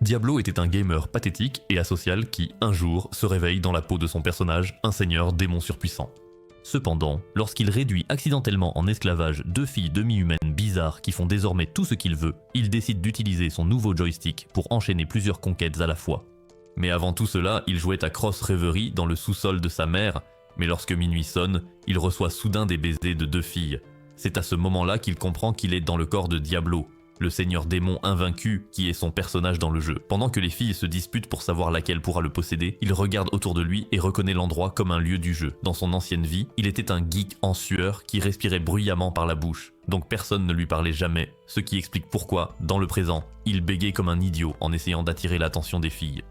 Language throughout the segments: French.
Diablo était un gamer pathétique et asocial qui, un jour, se réveille dans la peau de son personnage, un seigneur démon surpuissant. Cependant, lorsqu'il réduit accidentellement en esclavage 2 filles demi-humaines bizarres qui font désormais tout ce qu'il veut, il décide d'utiliser son nouveau joystick pour enchaîner plusieurs conquêtes à la fois. Mais avant tout cela, il jouait à Cross Reverie dans le sous-sol de sa mère, mais lorsque minuit sonne, il reçoit soudain des baisers de 2 filles. C'est à ce moment-là qu'il comprend qu'il est dans le corps de Diablo, le seigneur démon invaincu qui est son personnage dans le jeu. Pendant que les filles se disputent pour savoir laquelle pourra le posséder, il regarde autour de lui et reconnaît l'endroit comme un lieu du jeu. Dans son ancienne vie, il était un geek en sueur qui respirait bruyamment par la bouche, donc personne ne lui parlait jamais, ce qui explique pourquoi, dans le présent, il bégait comme un idiot en essayant d'attirer l'attention des filles.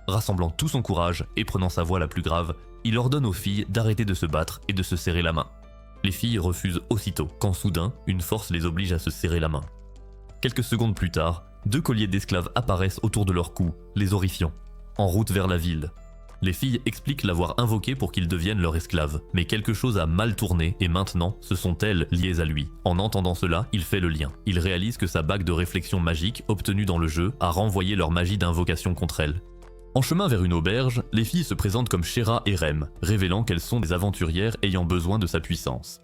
Rassemblant tout son courage et prenant sa voix la plus grave, il ordonne aux filles d'arrêter de se battre et de se serrer la main. Les filles refusent aussitôt, quand soudain, une force les oblige à se serrer la main. Quelques secondes plus tard, 2 colliers d'esclaves apparaissent autour de leur cou, les horrifiant, en route vers la ville. Les filles expliquent l'avoir invoqué pour qu'ils deviennent leur esclave, mais quelque chose a mal tourné et maintenant, ce sont elles liées à lui. En entendant cela, il fait le lien. Il réalise que sa bague de réflexion magique, obtenue dans le jeu, a renvoyé leur magie d'invocation contre elles. En chemin vers une auberge, les filles se présentent comme Shera et Rem, révélant qu'elles sont des aventurières ayant besoin de sa puissance.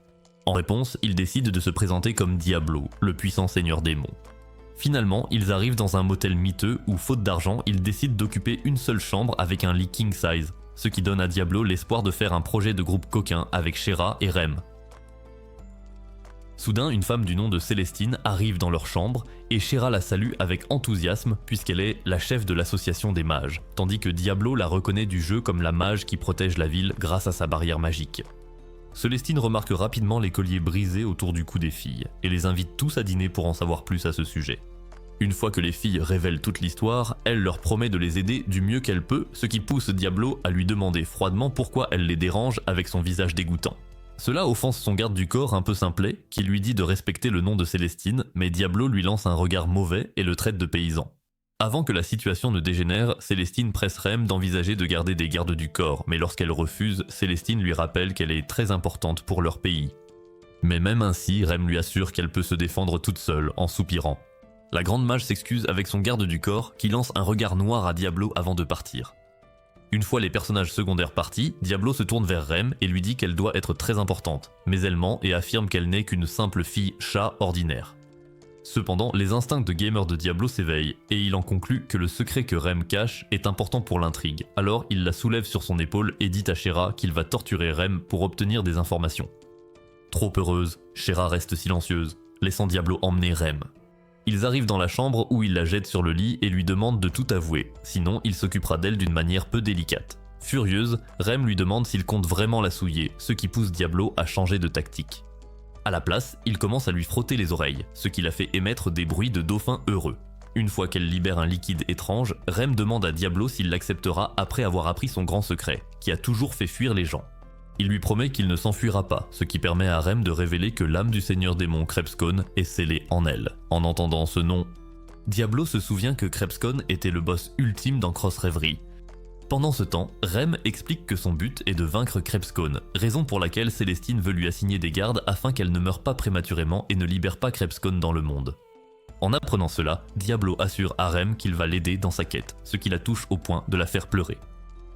En réponse, ils décident de se présenter comme Diablo, le puissant seigneur démon. Finalement, ils arrivent dans un motel miteux où, faute d'argent, ils décident d'occuper une seule chambre avec un lit king size, ce qui donne à Diablo l'espoir de faire un projet de groupe coquin avec Shera et Rem. Soudain, une femme du nom de Célestine arrive dans leur chambre et Shera la salue avec enthousiasme puisqu'elle est la chef de l'association des mages, tandis que Diablo la reconnaît du jeu comme la mage qui protège la ville grâce à sa barrière magique. Célestine remarque rapidement les colliers brisés autour du cou des filles et les invite tous à dîner pour en savoir plus à ce sujet. Une fois que les filles révèlent toute l'histoire, elle leur promet de les aider du mieux qu'elle peut, ce qui pousse Diablo à lui demander froidement pourquoi elle les dérange avec son visage dégoûtant. Cela offense son garde du corps un peu simplet, qui lui dit de respecter le nom de Célestine, mais Diablo lui lance un regard mauvais et le traite de paysan. Avant que la situation ne dégénère, Célestine presse Rem d'envisager de garder des gardes du corps, mais lorsqu'elle refuse, Célestine lui rappelle qu'elle est très importante pour leur pays. Mais même ainsi, Rem lui assure qu'elle peut se défendre toute seule, en soupirant. La grande mage s'excuse avec son garde du corps, qui lance un regard noir à Diablo avant de partir. Une fois les personnages secondaires partis, Diablo se tourne vers Rem et lui dit qu'elle doit être très importante, mais elle ment et affirme qu'elle n'est qu'une simple fille chat ordinaire. Cependant, les instincts de gamer de Diablo s'éveillent, et il en conclut que le secret que Rem cache est important pour l'intrigue. Alors il la soulève sur son épaule et dit à Shera qu'il va torturer Rem pour obtenir des informations. Trop heureuse, Shera reste silencieuse, laissant Diablo emmener Rem. Ils arrivent dans la chambre où il la jette sur le lit et lui demande de tout avouer, sinon il s'occupera d'elle d'une manière peu délicate. Furieuse, Rem lui demande s'il compte vraiment la souiller, ce qui pousse Diablo à changer de tactique. À la place, il commence à lui frotter les oreilles, ce qui la fait émettre des bruits de dauphins heureux. Une fois qu'elle libère un liquide étrange, Rem demande à Diablo s'il l'acceptera après avoir appris son grand secret, qui a toujours fait fuir les gens. Il lui promet qu'il ne s'enfuira pas, ce qui permet à Rem de révéler que l'âme du seigneur démon Krebscone est scellée en elle. En entendant ce nom, Diablo se souvient que Krebscone était le boss ultime dans Cross Reverie. Pendant ce temps, Rem explique que son but est de vaincre Krebscone, raison pour laquelle Célestine veut lui assigner des gardes afin qu'elle ne meure pas prématurément et ne libère pas Krebscone dans le monde. En apprenant cela, Diablo assure à Rem qu'il va l'aider dans sa quête, ce qui la touche au point de la faire pleurer.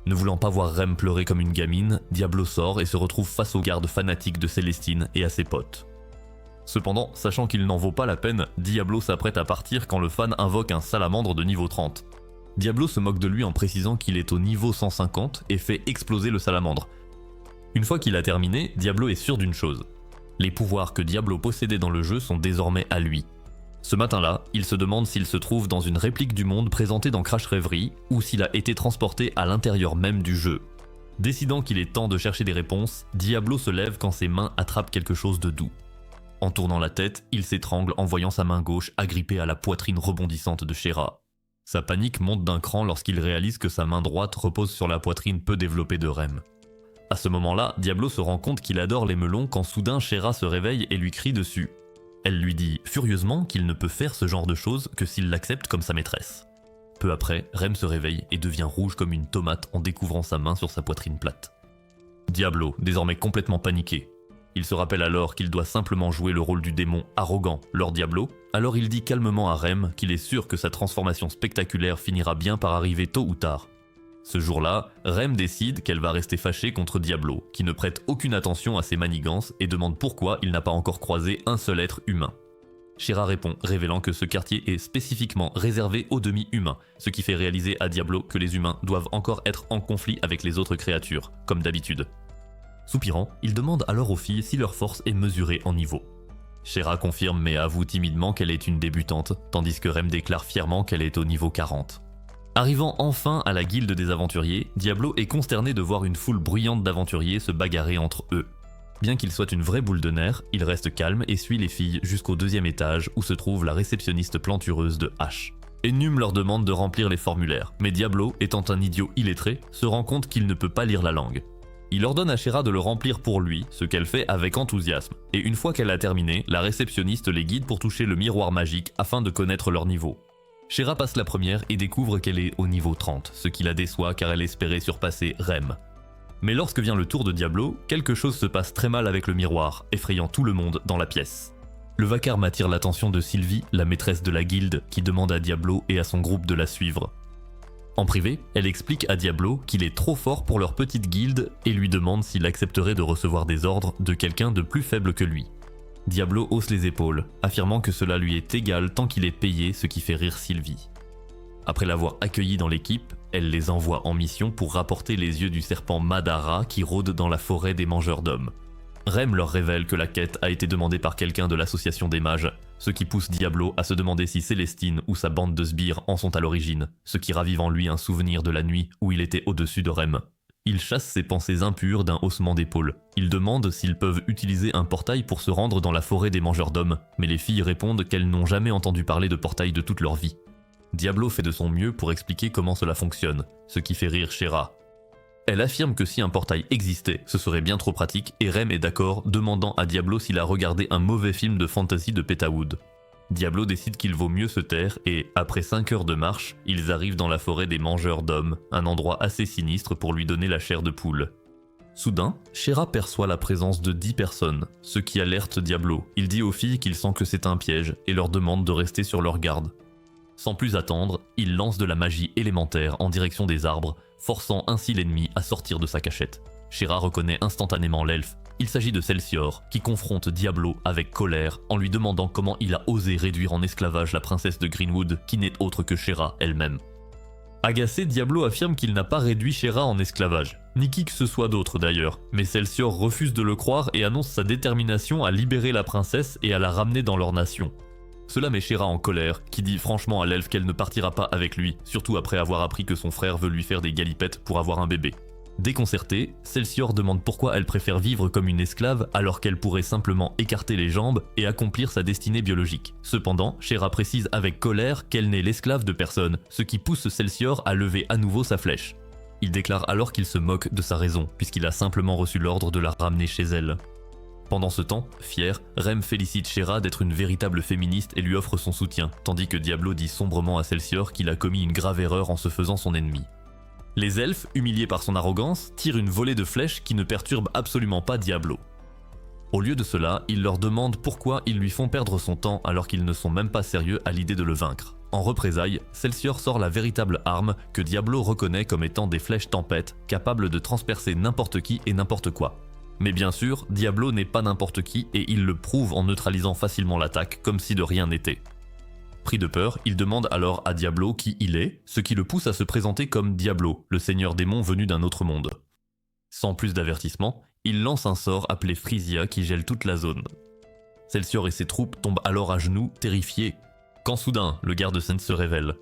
Ne voulant pas voir Rem pleurer comme une gamine, Diablo sort et se retrouve face aux gardes fanatiques de Célestine et à ses potes. Cependant, sachant qu'il n'en vaut pas la peine, Diablo s'apprête à partir quand le fan invoque un salamandre de niveau 30. Diablo se moque de lui en précisant qu'il est au niveau 150 et fait exploser le salamandre. Une fois qu'il a terminé, Diablo est sûr d'une chose. Les pouvoirs que Diablo possédait dans le jeu sont désormais à lui. Ce matin-là, il se demande s'il se trouve dans une réplique du monde présentée dans Crash Reverie ou s'il a été transporté à l'intérieur même du jeu. Décidant qu'il est temps de chercher des réponses, Diablo se lève quand ses mains attrapent quelque chose de doux. En tournant la tête, il s'étrangle en voyant sa main gauche agrippée à la poitrine rebondissante de Shera. Sa panique monte d'un cran lorsqu'il réalise que sa main droite repose sur la poitrine peu développée de Rem. À ce moment-là, Diablo se rend compte qu'il adore les melons quand soudain Shera se réveille et lui crie dessus. Elle lui dit furieusement qu'il ne peut faire ce genre de choses que s'il l'accepte comme sa maîtresse. Peu après, Rem se réveille et devient rouge comme une tomate en découvrant sa main sur sa poitrine plate. Diablo, désormais complètement paniqué, Il se rappelle alors qu'il doit simplement jouer le rôle du démon arrogant, Lord Diablo, alors il dit calmement à Rem qu'il est sûr que sa transformation spectaculaire finira bien par arriver tôt ou tard. Ce jour-là, Rem décide qu'elle va rester fâchée contre Diablo, qui ne prête aucune attention à ses manigances et demande pourquoi il n'a pas encore croisé un seul être humain. Shera répond, révélant que ce quartier est spécifiquement réservé aux demi-humains, ce qui fait réaliser à Diablo que les humains doivent encore être en conflit avec les autres créatures, comme d'habitude. Soupirant, il demande alors aux filles si leur force est mesurée en niveau. Shera confirme mais avoue timidement qu'elle est une débutante, tandis que Rem déclare fièrement qu'elle est au niveau 40. Arrivant enfin à la guilde des aventuriers, Diablo est consterné de voir une foule bruyante d'aventuriers se bagarrer entre eux. Bien qu'il soit une vraie boule de nerfs, il reste calme et suit les filles jusqu'au 2e étage où se trouve la réceptionniste plantureuse de H. Ennum leur demande de remplir les formulaires, mais Diablo, étant un idiot illettré, se rend compte qu'il ne peut pas lire la langue. Il ordonne à Shera de le remplir pour lui, ce qu'elle fait avec enthousiasme, et une fois qu'elle a terminé, la réceptionniste les guide pour toucher le miroir magique afin de connaître leur niveau. Shera passe la première et découvre qu'elle est au niveau 30, ce qui la déçoit car elle espérait surpasser Rem. Mais lorsque vient le tour de Diablo, quelque chose se passe très mal avec le miroir, effrayant tout le monde dans la pièce. Le vacarme attire l'attention de Sylvie, la maîtresse de la guilde, qui demande à Diablo et à son groupe de la suivre. En privé, elle explique à Diablo qu'il est trop fort pour leur petite guilde et lui demande s'il accepterait de recevoir des ordres de quelqu'un de plus faible que lui. Diablo hausse les épaules, affirmant que cela lui est égal tant qu'il est payé, ce qui fait rire Sylvie. Après l'avoir accueilli dans l'équipe, elle les envoie en mission pour rapporter les yeux du serpent Madara qui rôde dans la forêt des mangeurs d'hommes. Rem leur révèle que la quête a été demandée par quelqu'un de l'association des mages, ce qui pousse Diablo à se demander si Célestine ou sa bande de sbires en sont à l'origine, ce qui ravive en lui un souvenir de la nuit où il était au-dessus de Rem. Il chasse ses pensées impures d'un haussement d'épaule. Il demande s'ils peuvent utiliser un portail pour se rendre dans la forêt des mangeurs d'hommes, mais les filles répondent qu'elles n'ont jamais entendu parler de portail de toute leur vie. Diablo fait de son mieux pour expliquer comment cela fonctionne, ce qui fait rire Shera. Elle affirme que si un portail existait, ce serait bien trop pratique et Rem est d'accord, demandant à Diablo s'il a regardé un mauvais film de fantasy de Petawood. Diablo décide qu'il vaut mieux se taire et, après 5 heures de marche, ils arrivent dans la forêt des mangeurs d'hommes, un endroit assez sinistre pour lui donner la chair de poule. Soudain, Shera perçoit la présence de 10 personnes, ce qui alerte Diablo. Il dit aux filles qu'il sent que c'est un piège et leur demande de rester sur leur garde. Sans plus attendre, il lance de la magie élémentaire en direction des arbres, forçant ainsi l'ennemi à sortir de sa cachette. Shera reconnaît instantanément l'elfe. Il s'agit de Celsior, qui confronte Diablo avec colère en lui demandant comment il a osé réduire en esclavage la princesse de Greenwood, qui n'est autre que Shera elle-même. Agacé, Diablo affirme qu'il n'a pas réduit Shera en esclavage, ni qui que ce soit d'autre d'ailleurs, mais Celsior refuse de le croire et annonce sa détermination à libérer la princesse et à la ramener dans leur nation. Cela met Shera en colère, qui dit franchement à l'elfe qu'elle ne partira pas avec lui, surtout après avoir appris que son frère veut lui faire des galipettes pour avoir un bébé. Déconcertée, Celsior demande pourquoi elle préfère vivre comme une esclave alors qu'elle pourrait simplement écarter les jambes et accomplir sa destinée biologique. Cependant, Shera précise avec colère qu'elle n'est l'esclave de personne, ce qui pousse Celsior à lever à nouveau sa flèche. Il déclare alors qu'il se moque de sa raison, puisqu'il a simplement reçu l'ordre de la ramener chez elle. Pendant ce temps, fier, Rem félicite Shera d'être une véritable féministe et lui offre son soutien, tandis que Diablo dit sombrement à Celsior qu'il a commis une grave erreur en se faisant son ennemi. Les elfes, humiliés par son arrogance, tirent une volée de flèches qui ne perturbe absolument pas Diablo. Au lieu de cela, il leur demande pourquoi ils lui font perdre son temps alors qu'ils ne sont même pas sérieux à l'idée de le vaincre. En représailles, Celsior sort la véritable arme que Diablo reconnaît comme étant des flèches tempête, capables de transpercer n'importe qui et n'importe quoi. Mais bien sûr, Diablo n'est pas n'importe qui et il le prouve en neutralisant facilement l'attaque comme si de rien n'était. Pris de peur, il demande alors à Diablo qui il est, ce qui le pousse à se présenter comme Diablo, le seigneur démon venu d'un autre monde. Sans plus d'avertissement, il lance un sort appelé Frisia qui gèle toute la zone. Celsior et ses troupes tombent alors à genoux, terrifiés. Quand soudain, le garde-scène se révèle.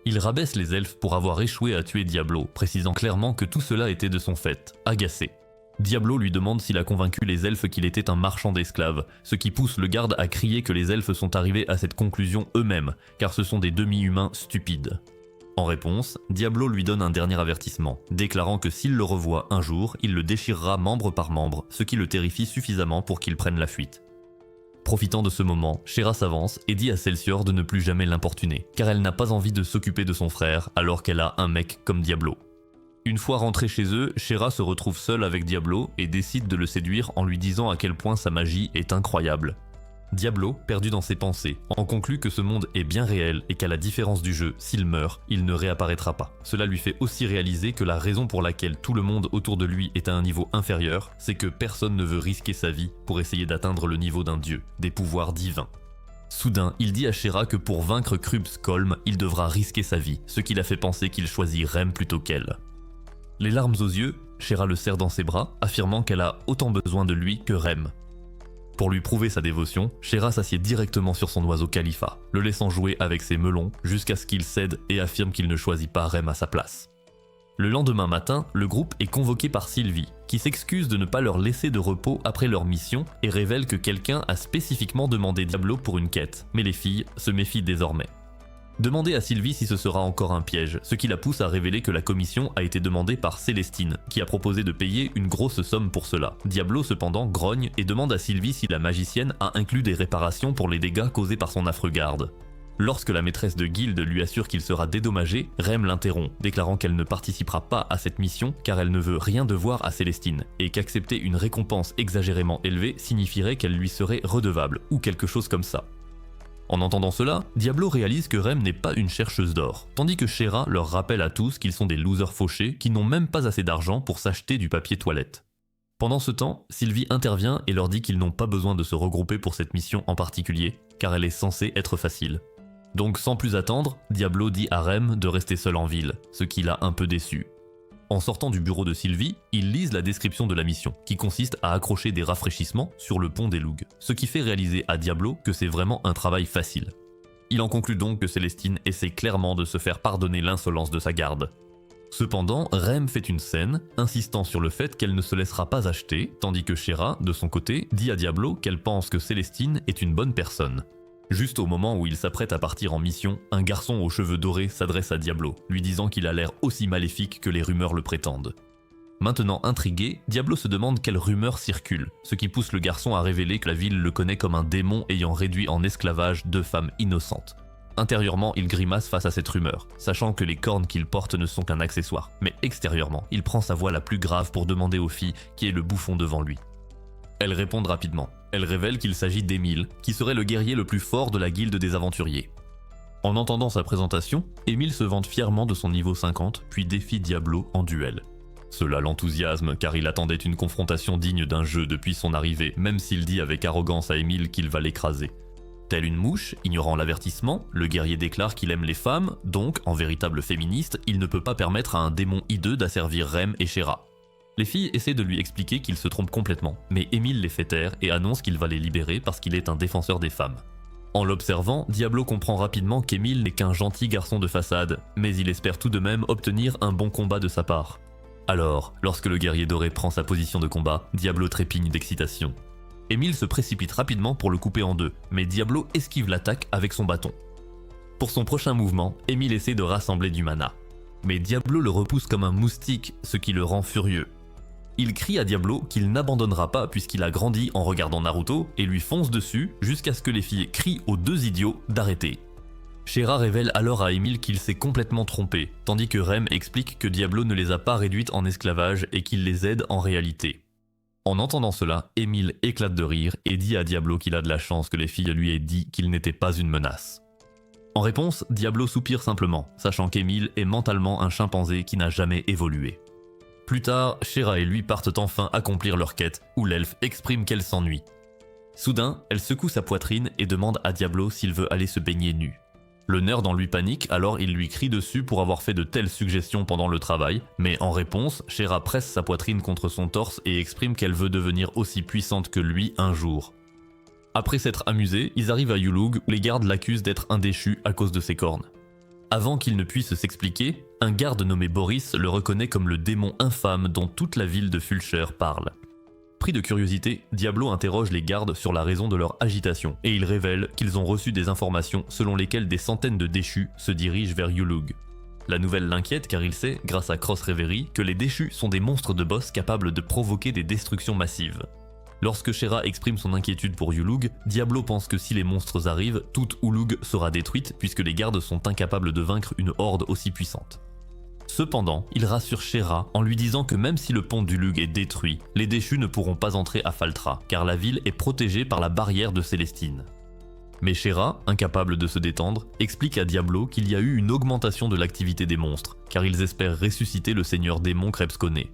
Il rabaisse les elfes pour avoir échoué à tuer Diablo, précisant clairement que tout cela était de son fait, agacé. Diablo lui demande s'il a convaincu les elfes qu'il était un marchand d'esclaves, ce qui pousse le garde à crier que les elfes sont arrivés à cette conclusion eux-mêmes, car ce sont des demi-humains stupides. En réponse, Diablo lui donne un dernier avertissement, déclarant que s'il le revoit un jour, il le déchirera membre par membre, ce qui le terrifie suffisamment pour qu'il prenne la fuite. Profitant de ce moment, Shera s'avance et dit à Celsior de ne plus jamais l'importuner, car elle n'a pas envie de s'occuper de son frère alors qu'elle a un mec comme Diablo. Une fois rentrés chez eux, Shera se retrouve seule avec Diablo et décide de le séduire en lui disant à quel point sa magie est incroyable. Diablo, perdu dans ses pensées, en conclut que ce monde est bien réel et qu'à la différence du jeu, s'il meurt, il ne réapparaîtra pas. Cela lui fait aussi réaliser que la raison pour laquelle tout le monde autour de lui est à un niveau inférieur, c'est que personne ne veut risquer sa vie pour essayer d'atteindre le niveau d'un dieu, des pouvoirs divins. Soudain, il dit à Shera que pour vaincre Krubskolm, il devra risquer sa vie, ce qui la fait penser qu'il choisit Rem plutôt qu'elle. Les larmes aux yeux, Shera le serre dans ses bras, affirmant qu'elle a autant besoin de lui que Rem. Pour lui prouver sa dévotion, Shera s'assied directement sur son oiseau Khalifa, le laissant jouer avec ses melons jusqu'à ce qu'il cède et affirme qu'il ne choisit pas Rem à sa place. Le lendemain matin, le groupe est convoqué par Sylvie, qui s'excuse de ne pas leur laisser de repos après leur mission et révèle que quelqu'un a spécifiquement demandé Diablo pour une quête, mais les filles se méfient désormais. Demandez à Sylvie si ce sera encore un piège, ce qui la pousse à révéler que la commission a été demandée par Célestine, qui a proposé de payer une grosse somme pour cela. Diablo cependant grogne et demande à Sylvie si la magicienne a inclus des réparations pour les dégâts causés par son affreux garde. Lorsque la maîtresse de guilde lui assure qu'il sera dédommagé, Rem l'interrompt, déclarant qu'elle ne participera pas à cette mission car elle ne veut rien devoir à Célestine, et qu'accepter une récompense exagérément élevée signifierait qu'elle lui serait redevable, ou quelque chose comme ça. En entendant cela, Diablo réalise que Rem n'est pas une chercheuse d'or, tandis que Shera leur rappelle à tous qu'ils sont des losers fauchés qui n'ont même pas assez d'argent pour s'acheter du papier toilette. Pendant ce temps, Sylvie intervient et leur dit qu'ils n'ont pas besoin de se regrouper pour cette mission en particulier, car elle est censée être facile. Donc sans plus attendre, Diablo dit à Rem de rester seul en ville, ce qui l'a un peu déçu. En sortant du bureau de Sylvie, ils lisent la description de la mission, qui consiste à accrocher des rafraîchissements sur le pont des Lougs, ce qui fait réaliser à Diablo que c'est vraiment un travail facile. Il en conclut donc que Célestine essaie clairement de se faire pardonner l'insolence de sa garde. Cependant, Rem fait une scène, insistant sur le fait qu'elle ne se laissera pas acheter, tandis que Shera, de son côté, dit à Diablo qu'elle pense que Célestine est une bonne personne. Juste au moment où il s'apprête à partir en mission, un garçon aux cheveux dorés s'adresse à Diablo, lui disant qu'il a l'air aussi maléfique que les rumeurs le prétendent. Maintenant intrigué, Diablo se demande quelles rumeurs circulent, ce qui pousse le garçon à révéler que la ville le connaît comme un démon ayant réduit en esclavage 2 femmes innocentes. Intérieurement, il grimace face à cette rumeur, sachant que les cornes qu'il porte ne sont qu'un accessoire, mais extérieurement, il prend sa voix la plus grave pour demander aux filles qui est le bouffon devant lui. Elles répondent rapidement. Elle révèle qu'il s'agit d'Émile, qui serait le guerrier le plus fort de la guilde des aventuriers. En entendant sa présentation, Émile se vante fièrement de son niveau 50, puis défie Diablo en duel. Cela l'enthousiasme car il attendait une confrontation digne d'un jeu depuis son arrivée, même s'il dit avec arrogance à Émile qu'il va l'écraser. Tel une mouche, ignorant l'avertissement, le guerrier déclare qu'il aime les femmes, donc, en véritable féministe, il ne peut pas permettre à un démon hideux d'asservir Rem et Shera. Les filles essaient de lui expliquer qu'il se trompe complètement, mais Émile les fait taire et annonce qu'il va les libérer parce qu'il est un défenseur des femmes. En l'observant, Diablo comprend rapidement qu'Émile n'est qu'un gentil garçon de façade, mais il espère tout de même obtenir un bon combat de sa part. Alors, lorsque le guerrier doré prend sa position de combat, Diablo trépigne d'excitation. Émile se précipite rapidement pour le couper en deux, mais Diablo esquive l'attaque avec son bâton. Pour son prochain mouvement, Émile essaie de rassembler du mana. Mais Diablo le repousse comme un moustique, ce qui le rend furieux. Il crie à Diablo qu'il n'abandonnera pas puisqu'il a grandi en regardant Naruto et lui fonce dessus jusqu'à ce que les filles crient aux 2 idiots d'arrêter. Shera révèle alors à Émile qu'il s'est complètement trompé, tandis que Rem explique que Diablo ne les a pas réduites en esclavage et qu'il les aide en réalité. En entendant cela, Émile éclate de rire et dit à Diablo qu'il a de la chance que les filles lui aient dit qu'il n'était pas une menace. En réponse, Diablo soupire simplement, sachant qu'Émile est mentalement un chimpanzé qui n'a jamais évolué. Plus tard, Shera et lui partent enfin accomplir leur quête, où l'elfe exprime qu'elle s'ennuie. Soudain, elle secoue sa poitrine et demande à Diablo s'il veut aller se baigner nu. Le nerd en lui panique, alors il lui crie dessus pour avoir fait de telles suggestions pendant le travail, mais en réponse, Shera presse sa poitrine contre son torse et exprime qu'elle veut devenir aussi puissante que lui un jour. Après s'être amusés, ils arrivent à Yulug où les gardes l'accusent d'être un déchu à cause de ses cornes. Avant qu'il ne puisse s'expliquer, un garde nommé Boris le reconnaît comme le démon infâme dont toute la ville de Fulcher parle. Pris de curiosité, Diablo interroge les gardes sur la raison de leur agitation et il révèle qu'ils ont reçu des informations selon lesquelles des centaines de déchus se dirigent vers Yulug. La nouvelle l'inquiète car il sait, grâce à Cross Reverie, que les déchus sont des monstres de boss capables de provoquer des destructions massives. Lorsque Shera exprime son inquiétude pour Yulug, Diablo pense que si les monstres arrivent, toute Yulug sera détruite puisque les gardes sont incapables de vaincre une horde aussi puissante. Cependant, il rassure Shera en lui disant que même si le pont du Lug est détruit, les déchus ne pourront pas entrer à Faltra, car la ville est protégée par la barrière de Célestine. Mais Shera, incapable de se détendre, explique à Diablo qu'il y a eu une augmentation de l'activité des monstres, car ils espèrent ressusciter le seigneur démon Krebsconé.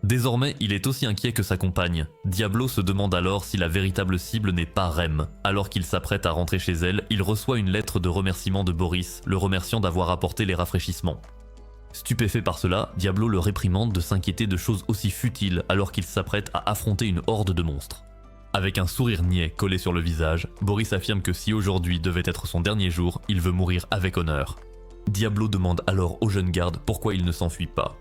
Désormais, il est aussi inquiet que sa compagne. Diablo se demande alors si la véritable cible n'est pas Rem. Alors qu'il s'apprête à rentrer chez elle, il reçoit une lettre de remerciement de Boris, le remerciant d'avoir apporté les rafraîchissements. Stupéfait par cela, Diablo le réprimande de s'inquiéter de choses aussi futiles alors qu'il s'apprête à affronter une horde de monstres. Avec un sourire niais collé sur le visage, Boris affirme que si aujourd'hui devait être son dernier jour, il veut mourir avec honneur. Diablo demande alors au jeune garde pourquoi il ne s'enfuit pas.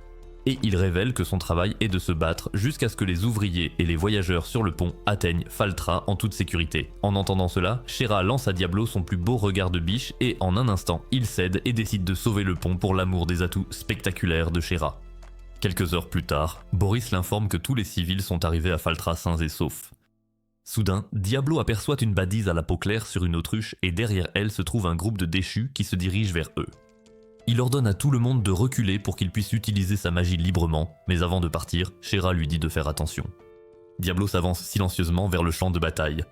Et il révèle que son travail est de se battre jusqu'à ce que les ouvriers et les voyageurs sur le pont atteignent Faltra en toute sécurité. En entendant cela, Shera lance à Diablo son plus beau regard de biche et en un instant, il cède et décide de sauver le pont pour l'amour des atouts spectaculaires de Shera. Quelques heures plus tard, Boris l'informe que tous les civils sont arrivés à Faltra sains et saufs. Soudain, Diablo aperçoit une badise à la peau claire sur une autruche et derrière elle se trouve un groupe de déchus qui se dirige vers eux. Il ordonne à tout le monde de reculer pour qu'il puisse utiliser sa magie librement, mais avant de partir, Shera lui dit de faire attention. Diablo s'avance silencieusement vers le champ de bataille.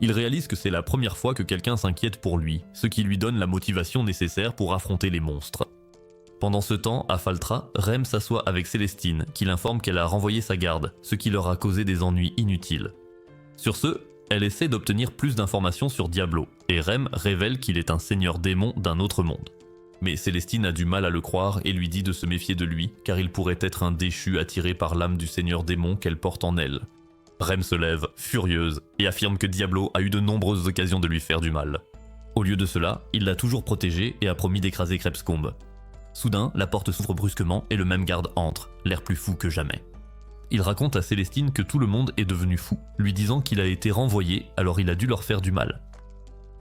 Il réalise que c'est la première fois que quelqu'un s'inquiète pour lui, ce qui lui donne la motivation nécessaire pour affronter les monstres. Pendant ce temps, à Faltra, Rem s'assoit avec Célestine, qui l'informe qu'elle a renvoyé sa garde, ce qui leur a causé des ennuis inutiles. Sur ce, elle essaie d'obtenir plus d'informations sur Diablo, et Rem révèle qu'il est un seigneur démon d'un autre monde. Mais Célestine a du mal à le croire et lui dit de se méfier de lui, car il pourrait être un déchu attiré par l'âme du seigneur démon qu'elle porte en elle. Rem se lève, furieuse, et affirme que Diablo a eu de nombreuses occasions de lui faire du mal. Au lieu de cela, il l'a toujours protégé et a promis d'écraser Krebscombe. Soudain, la porte s'ouvre brusquement et le même garde entre, l'air plus fou que jamais. Il raconte à Célestine que tout le monde est devenu fou, lui disant qu'il a été renvoyé, alors il a dû leur faire du mal.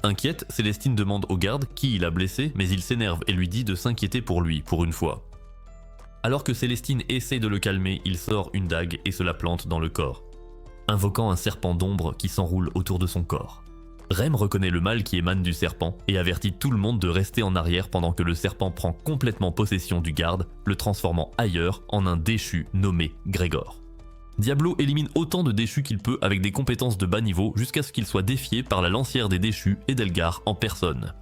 Inquiète, Célestine demande au garde qui il a blessé, mais il s'énerve et lui dit de s'inquiéter pour lui, pour une fois. Alors que Célestine essaie de le calmer, il sort une dague et se la plante dans le corps, invoquant un serpent d'ombre qui s'enroule autour de son corps. Rem reconnaît le mal qui émane du serpent et avertit tout le monde de rester en arrière pendant que le serpent prend complètement possession du garde, le transformant ailleurs en un déchu nommé Grégor. Diablo élimine autant de déchus qu'il peut avec des compétences de bas niveau jusqu'à ce qu'il soit défié par la lancière des déchus Edelgar en personne.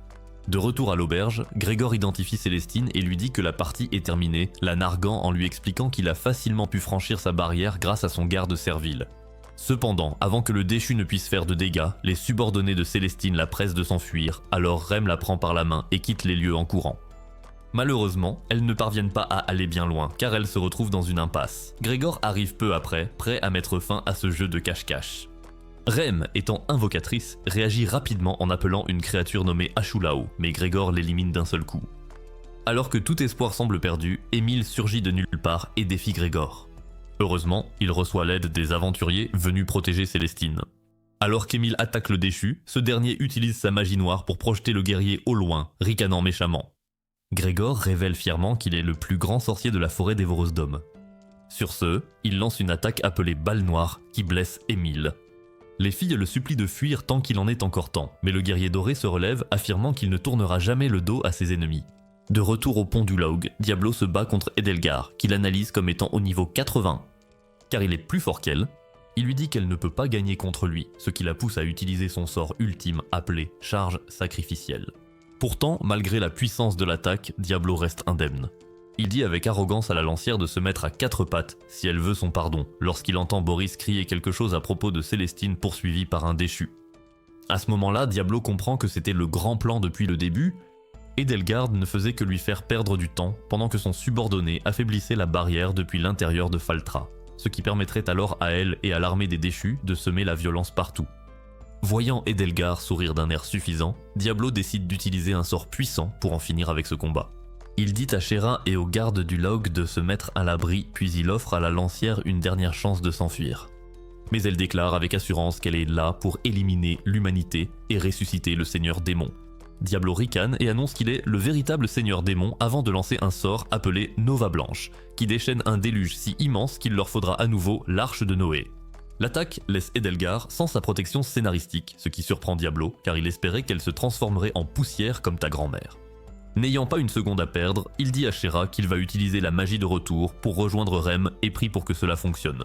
De retour à l'auberge, Grégor identifie Célestine et lui dit que la partie est terminée, la narguant en lui expliquant qu'il a facilement pu franchir sa barrière grâce à son garde servile. Cependant, avant que le déchu ne puisse faire de dégâts, les subordonnés de Célestine la pressent de s'enfuir, alors Rem la prend par la main et quitte les lieux en courant. Malheureusement, elles ne parviennent pas à aller bien loin, car elles se retrouvent dans une impasse. Grégor arrive peu après, prêt à mettre fin à ce jeu de cache-cache. Rem, étant invocatrice, réagit rapidement en appelant une créature nommée Ashulao, mais Grégor l'élimine d'un seul coup. Alors que tout espoir semble perdu, Émile surgit de nulle part et défie Grégor. Heureusement, il reçoit l'aide des aventuriers venus protéger Célestine. Alors qu'Émile attaque le déchu, ce dernier utilise sa magie noire pour projeter le guerrier au loin, ricanant méchamment. Grégor révèle fièrement qu'il est le plus grand sorcier de la forêt dévoreuse d'hommes. Sur ce, il lance une attaque appelée Balle Noire qui blesse Émile. Les filles le supplient de fuir tant qu'il en est encore temps, mais le guerrier doré se relève affirmant qu'il ne tournera jamais le dos à ses ennemis. De retour au pont du Laug, Diablo se bat contre Edelgar, qu'il analyse comme étant au niveau 80. Car il est plus fort qu'elle, il lui dit qu'elle ne peut pas gagner contre lui, ce qui la pousse à utiliser son sort ultime appelé Charge Sacrificielle. Pourtant, malgré la puissance de l'attaque, Diablo reste indemne. Il dit avec arrogance à la lancière de se mettre à 4 pattes si elle veut son pardon, lorsqu'il entend Boris crier quelque chose à propos de Célestine poursuivie par un déchu. À ce moment-là, Diablo comprend que c'était le grand plan depuis le début, Edelgard ne faisait que lui faire perdre du temps pendant que son subordonné affaiblissait la barrière depuis l'intérieur de Faltra, ce qui permettrait alors à elle et à l'armée des déchus de semer la violence partout. Voyant Edelgar sourire d'un air suffisant, Diablo décide d'utiliser un sort puissant pour en finir avec ce combat. Il dit à Shera et aux gardes du Laug de se mettre à l'abri, puis il offre à la lancière une dernière chance de s'enfuir. Mais elle déclare avec assurance qu'elle est là pour éliminer l'humanité et ressusciter le seigneur démon. Diablo ricane et annonce qu'il est le véritable seigneur démon avant de lancer un sort appelé Nova Blanche, qui déchaîne un déluge si immense qu'il leur faudra à nouveau l'arche de Noé. L'attaque laisse Edelgar sans sa protection scénaristique, ce qui surprend Diablo car il espérait qu'elle se transformerait en poussière comme ta grand-mère. N'ayant pas une seconde à perdre, il dit à Shera qu'il va utiliser la magie de retour pour rejoindre Rem et prie pour que cela fonctionne.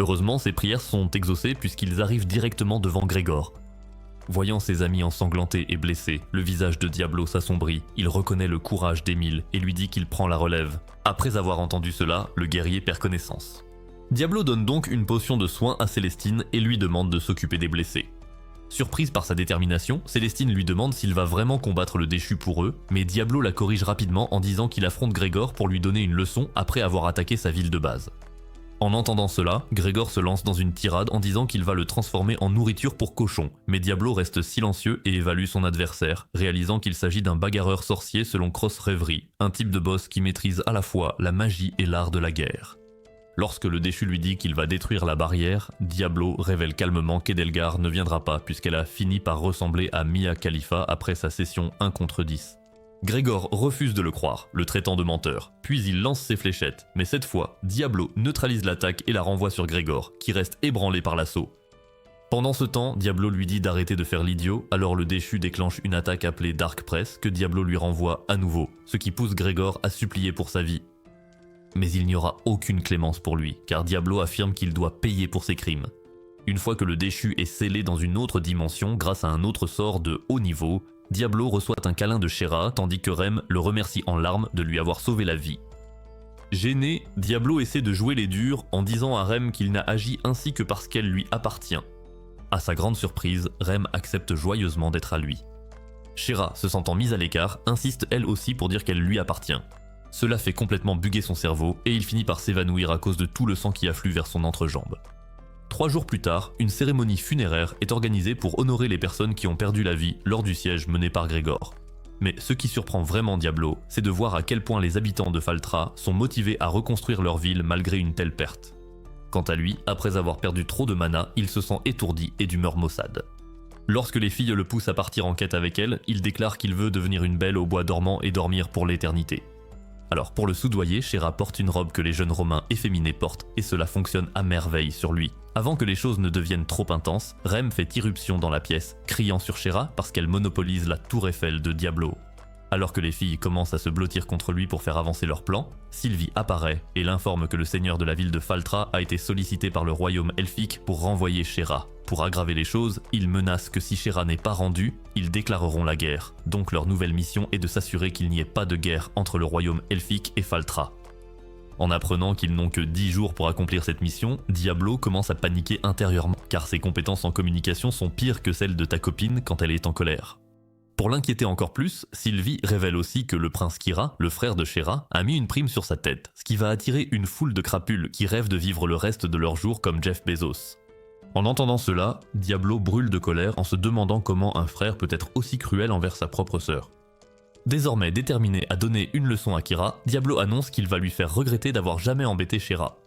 Heureusement, ses prières sont exaucées puisqu'ils arrivent directement devant Grégor. Voyant ses amis ensanglantés et blessés, le visage de Diablo s'assombrit, il reconnaît le courage d'Émile et lui dit qu'il prend la relève. Après avoir entendu cela, le guerrier perd connaissance. Diablo donne donc une potion de soin à Célestine et lui demande de s'occuper des blessés. Surprise par sa détermination, Célestine lui demande s'il va vraiment combattre le déchu pour eux, mais Diablo la corrige rapidement en disant qu'il affronte Grégor pour lui donner une leçon après avoir attaqué sa ville de base. En entendant cela, Grégor se lance dans une tirade en disant qu'il va le transformer en nourriture pour cochon, mais Diablo reste silencieux et évalue son adversaire, réalisant qu'il s'agit d'un bagarreur sorcier selon Cross Reverie, un type de boss qui maîtrise à la fois la magie et l'art de la guerre. Lorsque le déchu lui dit qu'il va détruire la barrière, Diablo révèle calmement qu'Edelgard ne viendra pas puisqu'elle a fini par ressembler à Mia Khalifa après sa session 1 contre 10. Grégor refuse de le croire, le traitant de menteur, puis il lance ses fléchettes, mais cette fois, Diablo neutralise l'attaque et la renvoie sur Grégor, qui reste ébranlé par l'assaut. Pendant ce temps, Diablo lui dit d'arrêter de faire l'idiot, alors le déchu déclenche une attaque appelée Dark Press que Diablo lui renvoie à nouveau, ce qui pousse Grégor à supplier pour sa vie. Mais il n'y aura aucune clémence pour lui, car Diablo affirme qu'il doit payer pour ses crimes. Une fois que le déchu est scellé dans une autre dimension grâce à un autre sort de haut niveau, Diablo reçoit un câlin de Shera tandis que Rem le remercie en larmes de lui avoir sauvé la vie. Gêné, Diablo essaie de jouer les durs en disant à Rem qu'il n'a agi ainsi que parce qu'elle lui appartient. À sa grande surprise, Rem accepte joyeusement d'être à lui. Shera, se sentant mise à l'écart, insiste elle aussi pour dire qu'elle lui appartient. Cela fait complètement bugger son cerveau et il finit par s'évanouir à cause de tout le sang qui afflue vers son entrejambe. 3 jours plus tard, une cérémonie funéraire est organisée pour honorer les personnes qui ont perdu la vie lors du siège mené par Grégor. Mais ce qui surprend vraiment Diablo, c'est de voir à quel point les habitants de Faltra sont motivés à reconstruire leur ville malgré une telle perte. Quant à lui, après avoir perdu trop de mana, il se sent étourdi et d'humeur maussade. Lorsque les filles le poussent à partir en quête avec elles, il déclare qu'il veut devenir une belle au bois dormant et dormir pour l'éternité. Alors pour le soudoyer, Shera porte une robe que les jeunes Romains efféminés portent et cela fonctionne à merveille sur lui. Avant que les choses ne deviennent trop intenses, Rem fait irruption dans la pièce, criant sur Shera parce qu'elle monopolise la tour Eiffel de Diablo. Alors que les filles commencent à se blottir contre lui pour faire avancer leur plan, Sylvie apparaît et l'informe que le seigneur de la ville de Faltra a été sollicité par le royaume elfique pour renvoyer Shera. Pour aggraver les choses, il menace que si Shera n'est pas rendue, ils déclareront la guerre. Donc leur nouvelle mission est de s'assurer qu'il n'y ait pas de guerre entre le royaume elfique et Faltra. En apprenant qu'ils n'ont que 10 jours pour accomplir cette mission, Diablo commence à paniquer intérieurement, car ses compétences en communication sont pires que celles de ta copine quand elle est en colère. Pour l'inquiéter encore plus, Sylvie révèle aussi que le prince Kira, le frère de Shera, a mis une prime sur sa tête, ce qui va attirer une foule de crapules qui rêvent de vivre le reste de leurs jours comme Jeff Bezos. En entendant cela, Diablo brûle de colère en se demandant comment un frère peut être aussi cruel envers sa propre sœur. Désormais déterminé à donner une leçon à Kira, Diablo annonce qu'il va lui faire regretter d'avoir jamais embêté Shera.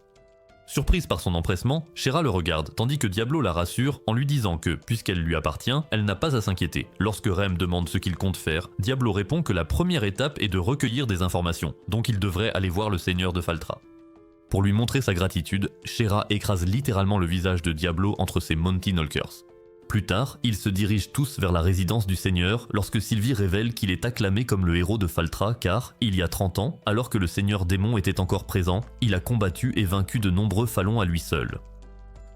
Surprise par son empressement, Shera le regarde, tandis que Diablo la rassure en lui disant que, puisqu'elle lui appartient, elle n'a pas à s'inquiéter. Lorsque Rem demande ce qu'il compte faire, Diablo répond que la première étape est de recueillir des informations, donc il devrait aller voir le seigneur de Faltra. Pour lui montrer sa gratitude, Shera écrase littéralement le visage de Diablo entre ses Monty Knolkers. Plus tard, ils se dirigent tous vers la résidence du seigneur lorsque Sylvie révèle qu'il est acclamé comme le héros de Faltra car, il y a 30 ans, alors que le seigneur démon était encore présent, il a combattu et vaincu de nombreux Falons à lui seul.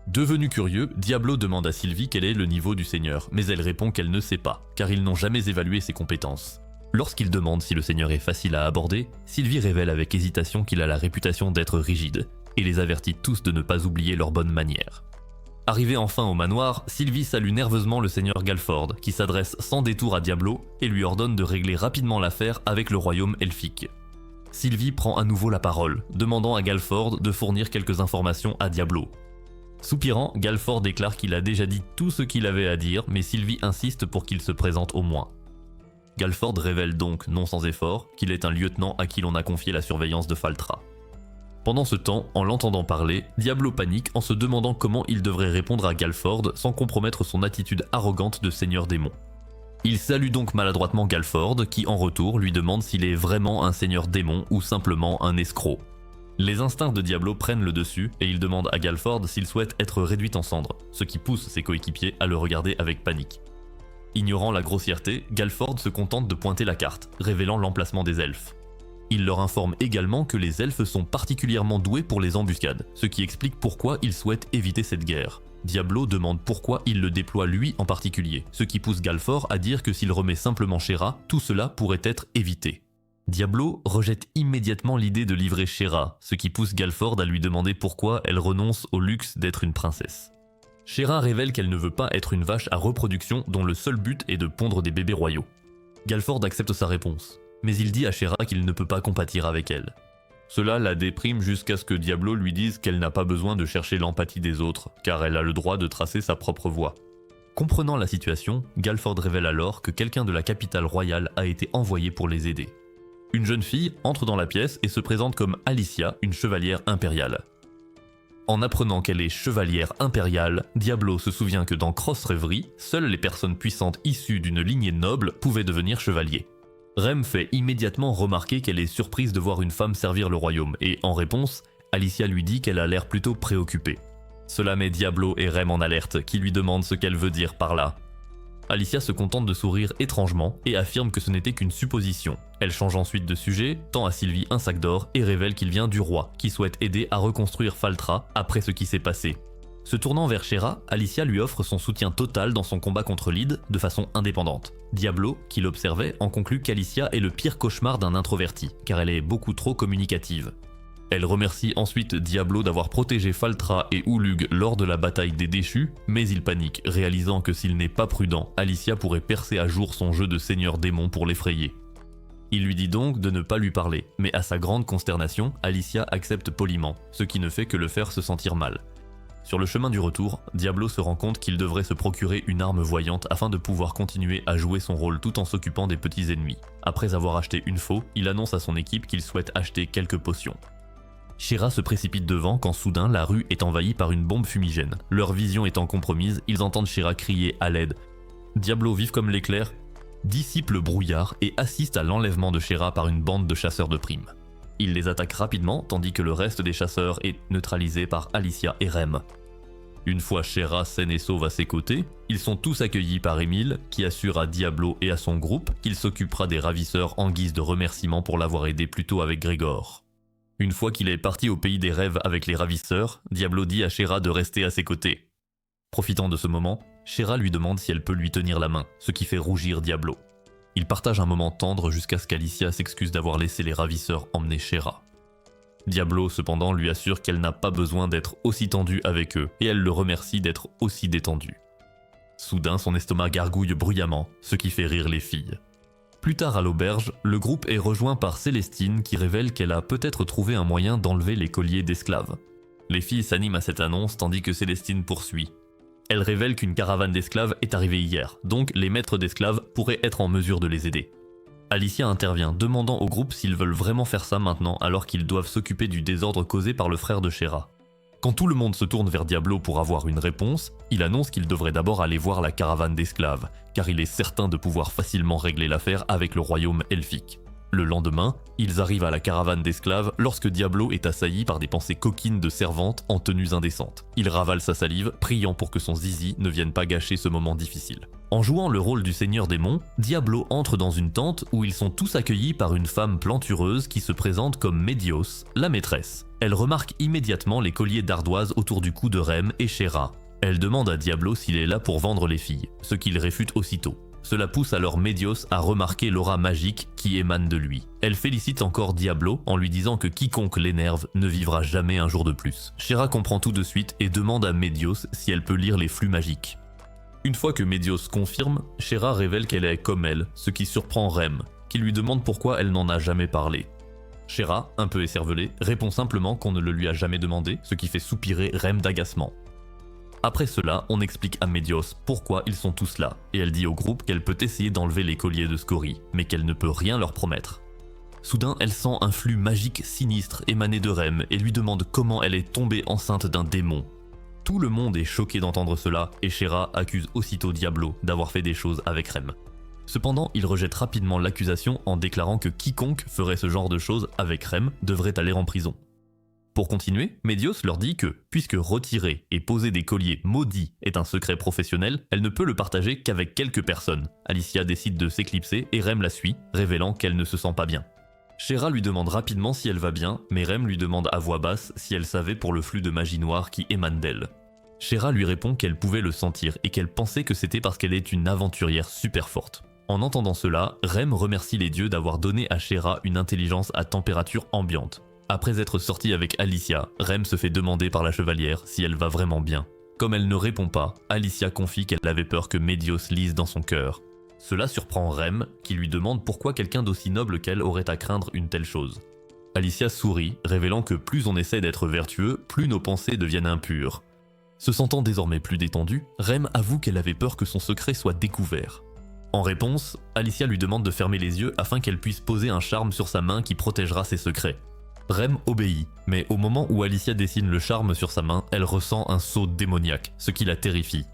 Devenu curieux, Diablo demande à Sylvie quel est le niveau du seigneur, mais elle répond qu'elle ne sait pas, car ils n'ont jamais évalué ses compétences. Lorsqu'il demande si le seigneur est facile à aborder, Sylvie révèle avec hésitation qu'il a la réputation d'être rigide, et les avertit tous de ne pas oublier leurs bonnes manières. Arrivé enfin au manoir, Sylvie salue nerveusement le seigneur Galford, qui s'adresse sans détour à Diablo et lui ordonne de régler rapidement l'affaire avec le royaume elfique. Sylvie prend à nouveau la parole, demandant à Galford de fournir quelques informations à Diablo. Soupirant, Galford déclare qu'il a déjà dit tout ce qu'il avait à dire, mais Sylvie insiste pour qu'il se présente au moins. Galford révèle donc, non sans effort, qu'il est un lieutenant à qui l'on a confié la surveillance de Faltra. Pendant ce temps, en l'entendant parler, Diablo panique en se demandant comment il devrait répondre à Galford sans compromettre son attitude arrogante de seigneur démon. Il salue donc maladroitement Galford qui en retour lui demande s'il est vraiment un seigneur démon ou simplement un escroc. Les instincts de Diablo prennent le dessus et il demande à Galford s'il souhaite être réduit en cendres, ce qui pousse ses coéquipiers à le regarder avec panique. Ignorant la grossièreté, Galford se contente de pointer la carte, révélant l'emplacement des elfes. Il leur informe également que les elfes sont particulièrement doués pour les embuscades, ce qui explique pourquoi ils souhaitent éviter cette guerre. Diablo demande pourquoi il le déploie lui en particulier, ce qui pousse Galford à dire que s'il remet simplement Shera, tout cela pourrait être évité. Diablo rejette immédiatement l'idée de livrer Shera, ce qui pousse Galford à lui demander pourquoi elle renonce au luxe d'être une princesse. Shera révèle qu'elle ne veut pas être une vache à reproduction dont le seul but est de pondre des bébés royaux. Galford accepte sa réponse, mais il dit à Shera qu'il ne peut pas compatir avec elle. Cela la déprime jusqu'à ce que Diablo lui dise qu'elle n'a pas besoin de chercher l'empathie des autres, car elle a le droit de tracer sa propre voie. Comprenant la situation, Galford révèle alors que quelqu'un de la capitale royale a été envoyé pour les aider. Une jeune fille entre dans la pièce et se présente comme Alicia, une chevalière impériale. En apprenant qu'elle est chevalière impériale, Diablo se souvient que dans Cross Reverie, seules les personnes puissantes issues d'une lignée noble pouvaient devenir chevaliers. Rem fait immédiatement remarquer qu'elle est surprise de voir une femme servir le royaume et, en réponse, Alicia lui dit qu'elle a l'air plutôt préoccupée. Cela met Diablo et Rem en alerte, qui lui demandent ce qu'elle veut dire par là. Alicia se contente de sourire étrangement et affirme que ce n'était qu'une supposition. Elle change ensuite de sujet, tend à Sylvie un sac d'or et révèle qu'il vient du roi, qui souhaite aider à reconstruire Faltra après ce qui s'est passé. Se tournant vers Shera, Alicia lui offre son soutien total dans son combat contre Lyd de façon indépendante. Diablo, qui l'observait, en conclut qu'Alicia est le pire cauchemar d'un introverti, car elle est beaucoup trop communicative. Elle remercie ensuite Diablo d'avoir protégé Faltra et Ulug lors de la bataille des déchus, mais il panique, réalisant que s'il n'est pas prudent, Alicia pourrait percer à jour son jeu de seigneur démon pour l'effrayer. Il lui dit donc de ne pas lui parler, mais à sa grande consternation, Alicia accepte poliment, ce qui ne fait que le faire se sentir mal. Sur le chemin du retour, Diablo se rend compte qu'il devrait se procurer une arme voyante afin de pouvoir continuer à jouer son rôle tout en s'occupant des petits ennemis. Après avoir acheté une faux, il annonce à son équipe qu'il souhaite acheter quelques potions. Shera se précipite devant quand soudain la rue est envahie par une bombe fumigène. Leur vision étant compromise, ils entendent Shera crier à l'aide. Diablo, vif comme l'éclair, dissipe le brouillard et assiste à l'enlèvement de Shera par une bande de chasseurs de primes. Il les attaque rapidement tandis que le reste des chasseurs est neutralisé par Alicia et Rem. Une fois Shera saine et sauve à ses côtés, ils sont tous accueillis par Emile qui assure à Diablo et à son groupe qu'il s'occupera des ravisseurs en guise de remerciement pour l'avoir aidé plus tôt avec Grégor. Une fois qu'il est parti au pays des rêves avec les ravisseurs, Diablo dit à Shera de rester à ses côtés. Profitant de ce moment, Shera lui demande si elle peut lui tenir la main, ce qui fait rougir Diablo. Ils partagent un moment tendre jusqu'à ce qu'Alicia s'excuse d'avoir laissé les ravisseurs emmener Shera. Diablo cependant lui assure qu'elle n'a pas besoin d'être aussi tendue avec eux et elle le remercie d'être aussi détendue. Soudain son estomac gargouille bruyamment, ce qui fait rire les filles. Plus tard à l'auberge, le groupe est rejoint par Célestine qui révèle qu'elle a peut-être trouvé un moyen d'enlever les colliers d'esclaves. Les filles s'animent à cette annonce tandis que Célestine poursuit. Elle révèle qu'une caravane d'esclaves est arrivée hier, donc les maîtres d'esclaves pourraient être en mesure de les aider. Alicia intervient, demandant au groupe s'ils veulent vraiment faire ça maintenant alors qu'ils doivent s'occuper du désordre causé par le frère de Shera. Quand tout le monde se tourne vers Diablo pour avoir une réponse, il annonce qu'il devrait d'abord aller voir la caravane d'esclaves, car il est certain de pouvoir facilement régler l'affaire avec le royaume elfique. Le lendemain, ils arrivent à la caravane d'esclaves lorsque Diablo est assailli par des pensées coquines de servantes en tenues indécentes. Il ravale sa salive, priant pour que son zizi ne vienne pas gâcher ce moment difficile. En jouant le rôle du seigneur démon, Diablo entre dans une tente où ils sont tous accueillis par une femme plantureuse qui se présente comme Médios, la maîtresse. Elle remarque immédiatement les colliers d'ardoise autour du cou de Rem et Shera. Elle demande à Diablo s'il est là pour vendre les filles, ce qu'il réfute aussitôt. Cela pousse alors Médios à remarquer l'aura magique qui émane de lui. Elle félicite encore Diablo en lui disant que quiconque l'énerve ne vivra jamais un jour de plus. Shera comprend tout de suite et demande à Médios si elle peut lire les flux magiques. Une fois que Médios confirme, Shera révèle qu'elle est comme elle, ce qui surprend Rem, qui lui demande pourquoi elle n'en a jamais parlé. Shera, un peu écervelée, répond simplement qu'on ne le lui a jamais demandé, ce qui fait soupirer Rem d'agacement. Après cela, on explique à Médios pourquoi ils sont tous là, et elle dit au groupe qu'elle peut essayer d'enlever les colliers de Scorie, mais qu'elle ne peut rien leur promettre. Soudain, elle sent un flux magique sinistre émaner de Rem et lui demande comment elle est tombée enceinte d'un démon. Tout le monde est choqué d'entendre cela, et Shera accuse aussitôt Diablo d'avoir fait des choses avec Rem. Cependant, il rejette rapidement l'accusation en déclarant que quiconque ferait ce genre de choses avec Rem devrait aller en prison. Pour continuer, Médios leur dit que, puisque retirer et poser des colliers maudits est un secret professionnel, elle ne peut le partager qu'avec quelques personnes. Alicia décide de s'éclipser et Rem la suit, révélant qu'elle ne se sent pas bien. Shera lui demande rapidement si elle va bien, mais Rem lui demande à voix basse si elle savait pour le flux de magie noire qui émane d'elle. Shera lui répond qu'elle pouvait le sentir et qu'elle pensait que c'était parce qu'elle est une aventurière super forte. En entendant cela, Rem remercie les dieux d'avoir donné à Shera une intelligence à température ambiante. Après être sortie avec Alicia, Rem se fait demander par la chevalière si elle va vraiment bien. Comme elle ne répond pas, Alicia confie qu'elle avait peur que Médios lise dans son cœur. Cela surprend Rem, qui lui demande pourquoi quelqu'un d'aussi noble qu'elle aurait à craindre une telle chose. Alicia sourit, révélant que plus on essaie d'être vertueux, plus nos pensées deviennent impures. Se sentant désormais plus détendue, Rem avoue qu'elle avait peur que son secret soit découvert. En réponse, Alicia lui demande de fermer les yeux afin qu'elle puisse poser un charme sur sa main qui protégera ses secrets. Rem obéit, mais au moment où Alicia dessine le charme sur sa main, elle ressent un saut démoniaque, ce qui la terrifie.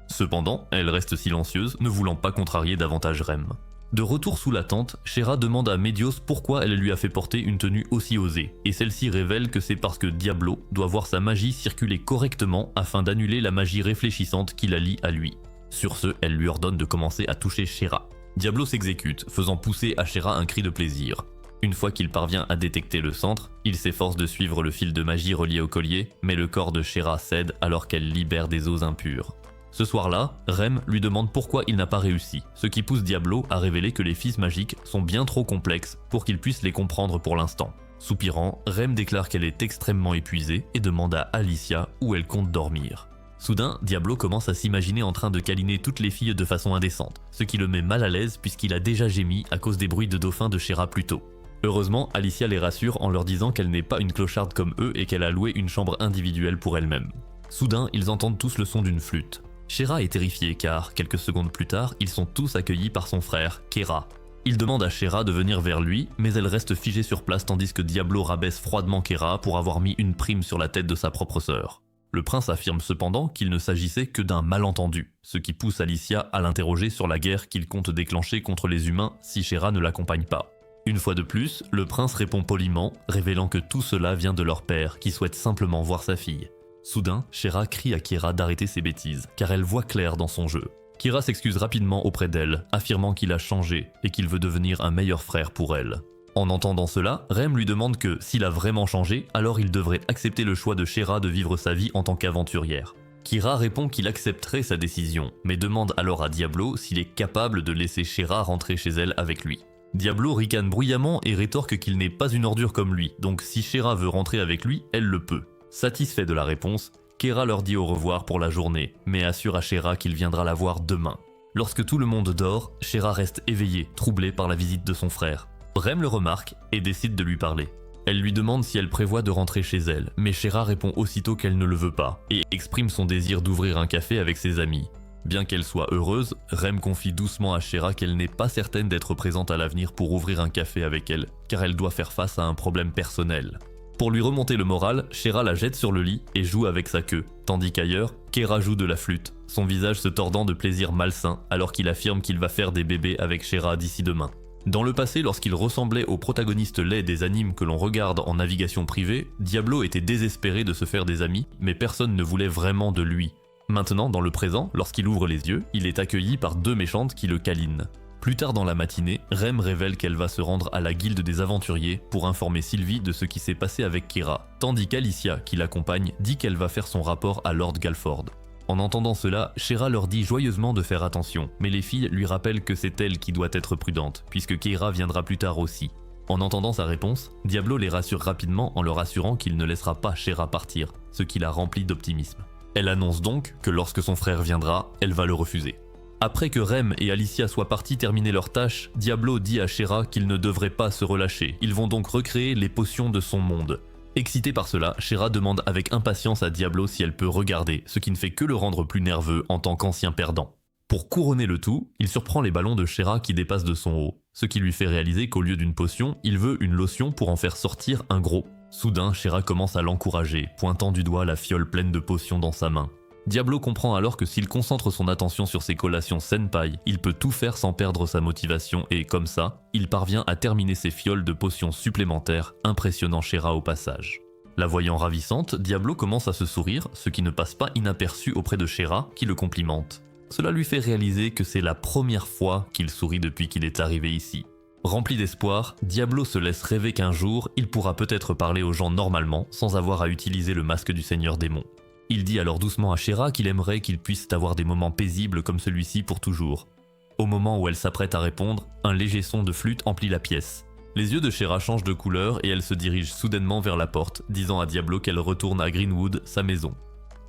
Cependant, elle reste silencieuse, ne voulant pas contrarier davantage Rem. De retour sous la tente, Shera demande à Médios pourquoi elle lui a fait porter une tenue aussi osée, et celle-ci révèle que c'est parce que Diablo doit voir sa magie circuler correctement afin d'annuler la magie réfléchissante qui la lie à lui. Sur ce, elle lui ordonne de commencer à toucher Shera. Diablo s'exécute, faisant pousser à Shera un cri de plaisir. Une fois qu'il parvient à détecter le centre, il s'efforce de suivre le fil de magie relié au collier, mais le corps de Shera cède alors qu'elle libère des eaux impures. Ce soir-là, Rem lui demande pourquoi il n'a pas réussi, ce qui pousse Diablo à révéler que les fils magiques sont bien trop complexes pour qu'il puisse les comprendre pour l'instant. Soupirant, Rem déclare qu'elle est extrêmement épuisée et demande à Alicia où elle compte dormir. Soudain, Diablo commence à s'imaginer en train de câliner toutes les filles de façon indécente, ce qui le met mal à l'aise puisqu'il a déjà gémi à cause des bruits de dauphin de Shera plus tôt. Heureusement, Alicia les rassure en leur disant qu'elle n'est pas une clocharde comme eux et qu'elle a loué une chambre individuelle pour elle-même. Soudain, ils entendent tous le son d'une flûte. Shera est terrifiée car, quelques secondes plus tard, ils sont tous accueillis par son frère, Kera. Il demande à Shera de venir vers lui, mais elle reste figée sur place tandis que Diablo rabaisse froidement Kera pour avoir mis une prime sur la tête de sa propre sœur. Le prince affirme cependant qu'il ne s'agissait que d'un malentendu, ce qui pousse Alicia à l'interroger sur la guerre qu'il compte déclencher contre les humains si Shera ne l'accompagne pas. Une fois de plus, le prince répond poliment, révélant que tout cela vient de leur père qui souhaite simplement voir sa fille. Soudain, Shera crie à Kera d'arrêter ses bêtises, car elle voit clair dans son jeu. Kera s'excuse rapidement auprès d'elle, affirmant qu'il a changé et qu'il veut devenir un meilleur frère pour elle. En entendant cela, Rem lui demande que, s'il a vraiment changé, alors il devrait accepter le choix de Shera de vivre sa vie en tant qu'aventurière. Kera répond qu'il accepterait sa décision, mais demande alors à Diablo s'il est capable de laisser Shera rentrer chez elle avec lui. Diablo ricane bruyamment et rétorque qu'il n'est pas une ordure comme lui, donc si Shera veut rentrer avec lui, elle le peut. Satisfait de la réponse, Kera leur dit au revoir pour la journée, mais assure à Shera qu'il viendra la voir demain. Lorsque tout le monde dort, Shera reste éveillée, troublée par la visite de son frère. Rem le remarque et décide de lui parler. Elle lui demande si elle prévoit de rentrer chez elle, mais Shera répond aussitôt qu'elle ne le veut pas, et exprime son désir d'ouvrir un café avec ses amis. Bien qu'elle soit heureuse, Rem confie doucement à Shera qu'elle n'est pas certaine d'être présente à l'avenir pour ouvrir un café avec elle, car elle doit faire face à un problème personnel. Pour lui remonter le moral, Shera la jette sur le lit et joue avec sa queue, tandis qu'ailleurs, Kera joue de la flûte, son visage se tordant de plaisir malsain alors qu'il affirme qu'il va faire des bébés avec Shera d'ici demain. Dans le passé, lorsqu'il ressemblait au protagoniste laid des animes que l'on regarde en navigation privée, Diablo était désespéré de se faire des amis, mais personne ne voulait vraiment de lui. Maintenant, dans le présent, lorsqu'il ouvre les yeux, il est accueilli par deux méchantes qui le câlinent. Plus tard dans la matinée, Rem révèle qu'elle va se rendre à la guilde des aventuriers pour informer Sylvie de ce qui s'est passé avec Kera, tandis qu'Alicia, qui l'accompagne, dit qu'elle va faire son rapport à Lord Galford. En entendant cela, Shera leur dit joyeusement de faire attention, mais les filles lui rappellent que c'est elle qui doit être prudente, puisque Kera viendra plus tard aussi. En entendant sa réponse, Diablo les rassure rapidement en leur assurant qu'il ne laissera pas Shera partir, ce qui la remplit d'optimisme. Elle annonce donc que lorsque son frère viendra, elle va le refuser. Après que Rem et Alicia soient partis terminer leurs tâches, Diablo dit à Shera qu'ils ne devraient pas se relâcher, ils vont donc recréer les potions de son monde. Excitée par cela, Shera demande avec impatience à Diablo si elle peut regarder, ce qui ne fait que le rendre plus nerveux en tant qu'ancien perdant. Pour couronner le tout, il surprend les ballons de Shera qui dépassent de son haut, ce qui lui fait réaliser qu'au lieu d'une potion, il veut une lotion pour en faire sortir un gros. Soudain, Shera commence à l'encourager, pointant du doigt la fiole pleine de potions dans sa main. Diablo comprend alors que s'il concentre son attention sur ses collations senpai, il peut tout faire sans perdre sa motivation et, comme ça, il parvient à terminer ses fioles de potions supplémentaires, impressionnant Shera au passage. La voyant ravissante, Diablo commence à se sourire, ce qui ne passe pas inaperçu auprès de Shera, qui le complimente. Cela lui fait réaliser que c'est la première fois qu'il sourit depuis qu'il est arrivé ici. Rempli d'espoir, Diablo se laisse rêver qu'un jour, il pourra peut-être parler aux gens normalement, sans avoir à utiliser le masque du Seigneur Démon. Il dit alors doucement à Shera qu'il aimerait qu'ils puissent avoir des moments paisibles comme celui-ci pour toujours. Au moment où elle s'apprête à répondre, un léger son de flûte emplit la pièce. Les yeux de Shera changent de couleur et elle se dirige soudainement vers la porte, disant à Diablo qu'elle retourne à Greenwood, sa maison.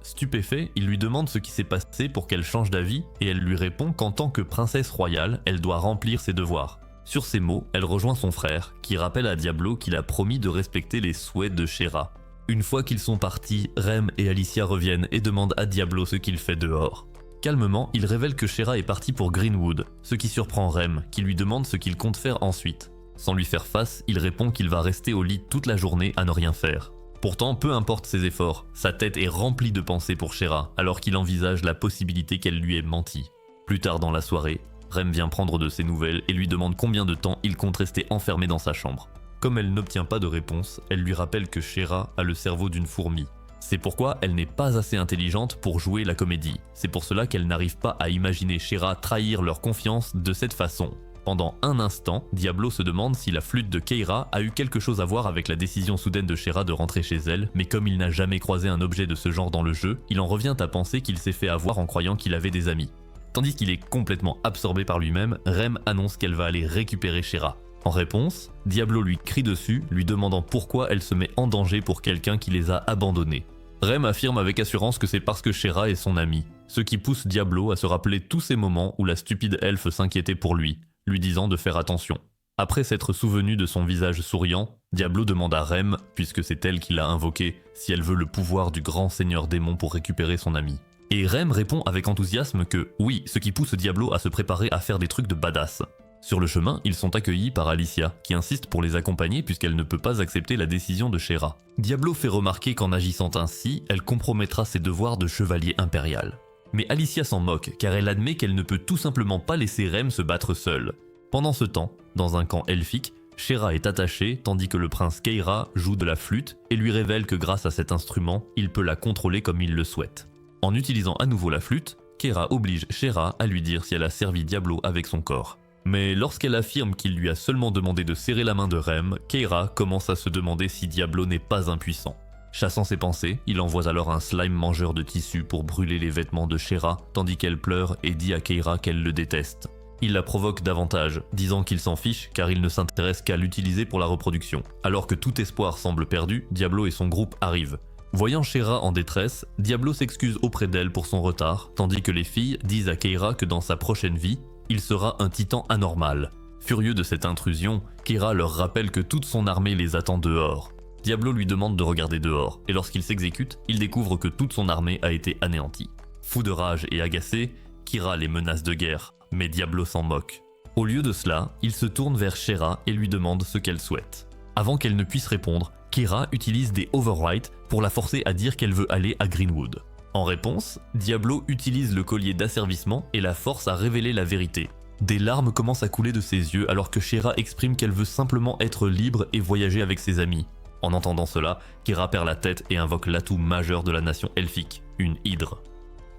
Stupéfait, il lui demande ce qui s'est passé pour qu'elle change d'avis et elle lui répond qu'en tant que princesse royale, elle doit remplir ses devoirs. Sur ces mots, elle rejoint son frère, qui rappelle à Diablo qu'il a promis de respecter les souhaits de Shera. Une fois qu'ils sont partis, Rem et Alicia reviennent et demandent à Diablo ce qu'il fait dehors. Calmement, il révèle que Shera est partie pour Greenwood, ce qui surprend Rem, qui lui demande ce qu'il compte faire ensuite. Sans lui faire face, il répond qu'il va rester au lit toute la journée à ne rien faire. Pourtant, peu importe ses efforts, sa tête est remplie de pensées pour Shera, alors qu'il envisage la possibilité qu'elle lui ait menti. Plus tard dans la soirée, Rem vient prendre de ses nouvelles et lui demande combien de temps il compte rester enfermé dans sa chambre. Comme elle n'obtient pas de réponse, elle lui rappelle que Shera a le cerveau d'une fourmi. C'est pourquoi elle n'est pas assez intelligente pour jouer la comédie. C'est pour cela qu'elle n'arrive pas à imaginer Shera trahir leur confiance de cette façon. Pendant un instant, Diablo se demande si la flûte de Keira a eu quelque chose à voir avec la décision soudaine de Shera de rentrer chez elle, mais comme il n'a jamais croisé un objet de ce genre dans le jeu, il en revient à penser qu'il s'est fait avoir en croyant qu'il avait des amis. Tandis qu'il est complètement absorbé par lui-même, Rem annonce qu'elle va aller récupérer Shera. En réponse, Diablo lui crie dessus, lui demandant pourquoi elle se met en danger pour quelqu'un qui les a abandonnés. Rem affirme avec assurance que c'est parce que Shera est son amie, ce qui pousse Diablo à se rappeler tous ces moments où la stupide elfe s'inquiétait pour lui disant de faire attention. Après s'être souvenu de son visage souriant, Diablo demande à Rem, puisque c'est elle qui l'a invoqué, si elle veut le pouvoir du grand seigneur démon pour récupérer son ami. Et Rem répond avec enthousiasme que oui, ce qui pousse Diablo à se préparer à faire des trucs de badass. Sur le chemin, ils sont accueillis par Alicia, qui insiste pour les accompagner puisqu'elle ne peut pas accepter la décision de Shera. Diablo fait remarquer qu'en agissant ainsi, elle compromettra ses devoirs de chevalier impérial. Mais Alicia s'en moque, car elle admet qu'elle ne peut tout simplement pas laisser Rem se battre seule. Pendant ce temps, dans un camp elfique, Shera est attachée tandis que le prince Keira joue de la flûte et lui révèle que grâce à cet instrument, il peut la contrôler comme il le souhaite. En utilisant à nouveau la flûte, Keira oblige Shera à lui dire si elle a servi Diablo avec son corps. Mais lorsqu'elle affirme qu'il lui a seulement demandé de serrer la main de Rem, Keira commence à se demander si Diablo n'est pas impuissant. Chassant ses pensées, il envoie alors un slime mangeur de tissu pour brûler les vêtements de Shera, tandis qu'elle pleure et dit à Keira qu'elle le déteste. Il la provoque davantage, disant qu'il s'en fiche car il ne s'intéresse qu'à l'utiliser pour la reproduction. Alors que tout espoir semble perdu, Diablo et son groupe arrivent. Voyant Shera en détresse, Diablo s'excuse auprès d'elle pour son retard, tandis que les filles disent à Keira que dans sa prochaine vie, il sera un titan anormal. Furieux de cette intrusion, Keira leur rappelle que toute son armée les attend dehors. Diablo lui demande de regarder dehors, et lorsqu'il s'exécute, il découvre que toute son armée a été anéantie. Fou de rage et agacé, Keira les menace de guerre, mais Diablo s'en moque. Au lieu de cela, il se tourne vers Shera et lui demande ce qu'elle souhaite. Avant qu'elle ne puisse répondre, Keira utilise des overwrites pour la forcer à dire qu'elle veut aller à Greenwood. En réponse, Diablo utilise le collier d'asservissement et la force à révéler la vérité. Des larmes commencent à couler de ses yeux alors que Shera exprime qu'elle veut simplement être libre et voyager avec ses amis. En entendant cela, Keira perd la tête et invoque l'atout majeur de la nation elfique, une hydre.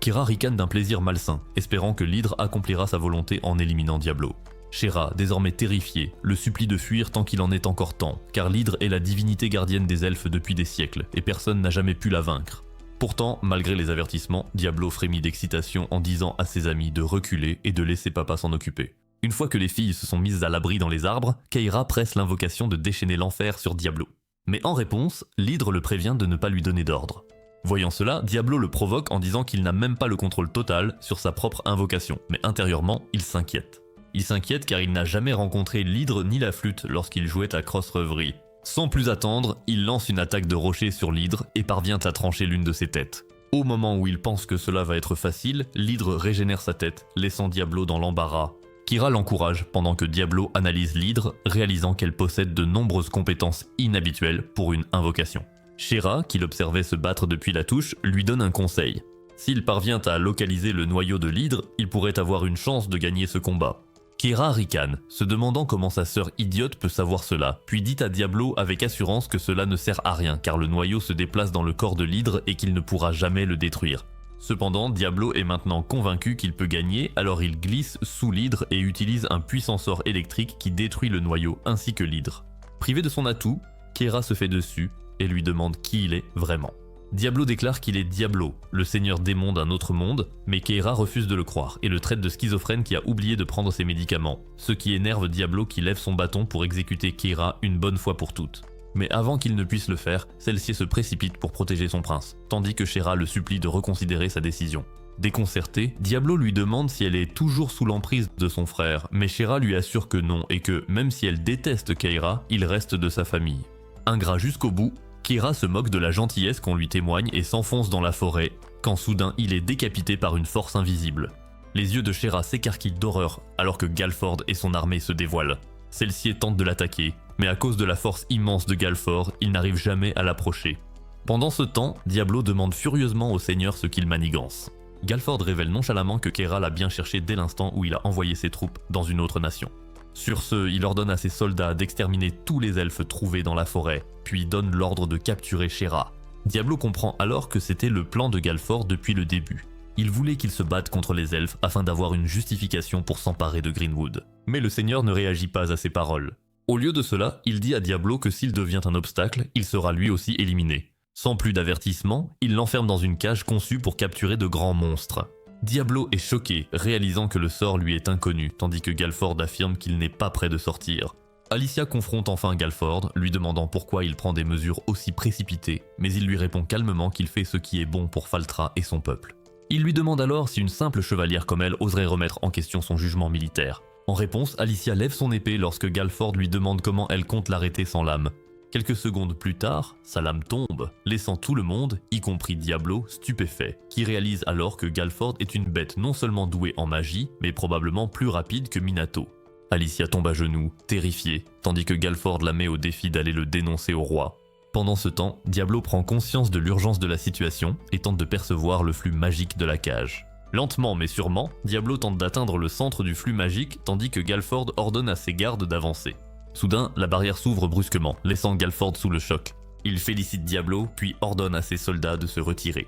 Keira ricane d'un plaisir malsain, espérant que l'hydre accomplira sa volonté en éliminant Diablo. Shera, désormais terrifiée, le supplie de fuir tant qu'il en est encore temps, car l'hydre est la divinité gardienne des elfes depuis des siècles, et personne n'a jamais pu la vaincre. Pourtant, malgré les avertissements, Diablo frémit d'excitation en disant à ses amis de reculer et de laisser papa s'en occuper. Une fois que les filles se sont mises à l'abri dans les arbres, Keira presse l'invocation de déchaîner l'enfer sur Diablo. Mais en réponse, l'hydre le prévient de ne pas lui donner d'ordre. Voyant cela, Diablo le provoque en disant qu'il n'a même pas le contrôle total sur sa propre invocation, mais intérieurement, il s'inquiète. Il s'inquiète car il n'a jamais rencontré l'hydre ni la flûte lorsqu'il jouait à Cross-Reverie. Sans plus attendre, il lance une attaque de rocher sur l'hydre et parvient à trancher l'une de ses têtes. Au moment où il pense que cela va être facile, l'hydre régénère sa tête, laissant Diablo dans l'embarras. Keira l'encourage pendant que Diablo analyse l'hydre, réalisant qu'elle possède de nombreuses compétences inhabituelles pour une invocation. Shera, qui l'observait se battre depuis la touche, lui donne un conseil. S'il parvient à localiser le noyau de l'hydre, il pourrait avoir une chance de gagner ce combat. Keira ricane, se demandant comment sa sœur idiote peut savoir cela, puis dit à Diablo avec assurance que cela ne sert à rien car le noyau se déplace dans le corps de l'hydre et qu'il ne pourra jamais le détruire. Cependant, Diablo est maintenant convaincu qu'il peut gagner, alors il glisse sous l'hydre et utilise un puissant sort électrique qui détruit le noyau ainsi que l'hydre. Privé de son atout, Keira se fait dessus et lui demande qui il est vraiment. Diablo déclare qu'il est Diablo, le seigneur démon d'un autre monde, mais Keira refuse de le croire et le traite de schizophrène qui a oublié de prendre ses médicaments, ce qui énerve Diablo qui lève son bâton pour exécuter Keira une bonne fois pour toutes. Mais avant qu'il ne puisse le faire, celle-ci se précipite pour protéger son prince, tandis que Shera le supplie de reconsidérer sa décision. Déconcerté, Diablo lui demande si elle est toujours sous l'emprise de son frère, mais Shera lui assure que non et que, même si elle déteste Keira, il reste de sa famille. Ingrat jusqu'au bout, Keira se moque de la gentillesse qu'on lui témoigne et s'enfonce dans la forêt, quand soudain il est décapité par une force invisible. Les yeux de Shera s'écarquillent d'horreur alors que Galford et son armée se dévoilent. Celle-ci tente de l'attaquer, mais à cause de la force immense de Galford, il n'arrive jamais à l'approcher. Pendant ce temps, Diablo demande furieusement au seigneur ce qu'il manigance. Galford révèle nonchalamment que Keira l'a bien cherché dès l'instant où il a envoyé ses troupes dans une autre nation. Sur ce, il ordonne à ses soldats d'exterminer tous les elfes trouvés dans la forêt, puis donne l'ordre de capturer Shera. Diablo comprend alors que c'était le plan de Galford depuis le début. Il voulait qu'il se batte contre les elfes afin d'avoir une justification pour s'emparer de Greenwood. Mais le seigneur ne réagit pas à ses paroles. Au lieu de cela, il dit à Diablo que s'il devient un obstacle, il sera lui aussi éliminé. Sans plus d'avertissement, il l'enferme dans une cage conçue pour capturer de grands monstres. Diablo est choqué, réalisant que le sort lui est inconnu, tandis que Galford affirme qu'il n'est pas prêt de sortir. Alicia confronte enfin Galford, lui demandant pourquoi il prend des mesures aussi précipitées, mais il lui répond calmement qu'il fait ce qui est bon pour Faltra et son peuple. Il lui demande alors si une simple chevalière comme elle oserait remettre en question son jugement militaire. En réponse, Alicia lève son épée lorsque Galford lui demande comment elle compte l'arrêter sans lame. Quelques secondes plus tard, sa lame tombe, laissant tout le monde, y compris Diablo, stupéfait, qui réalise alors que Galford est une bête non seulement douée en magie, mais probablement plus rapide que Minato. Alicia tombe à genoux, terrifiée, tandis que Galford la met au défi d'aller le dénoncer au roi. Pendant ce temps, Diablo prend conscience de l'urgence de la situation et tente de percevoir le flux magique de la cage. Lentement mais sûrement, Diablo tente d'atteindre le centre du flux magique tandis que Galford ordonne à ses gardes d'avancer. Soudain, la barrière s'ouvre brusquement, laissant Galford sous le choc. Il félicite Diablo, puis ordonne à ses soldats de se retirer.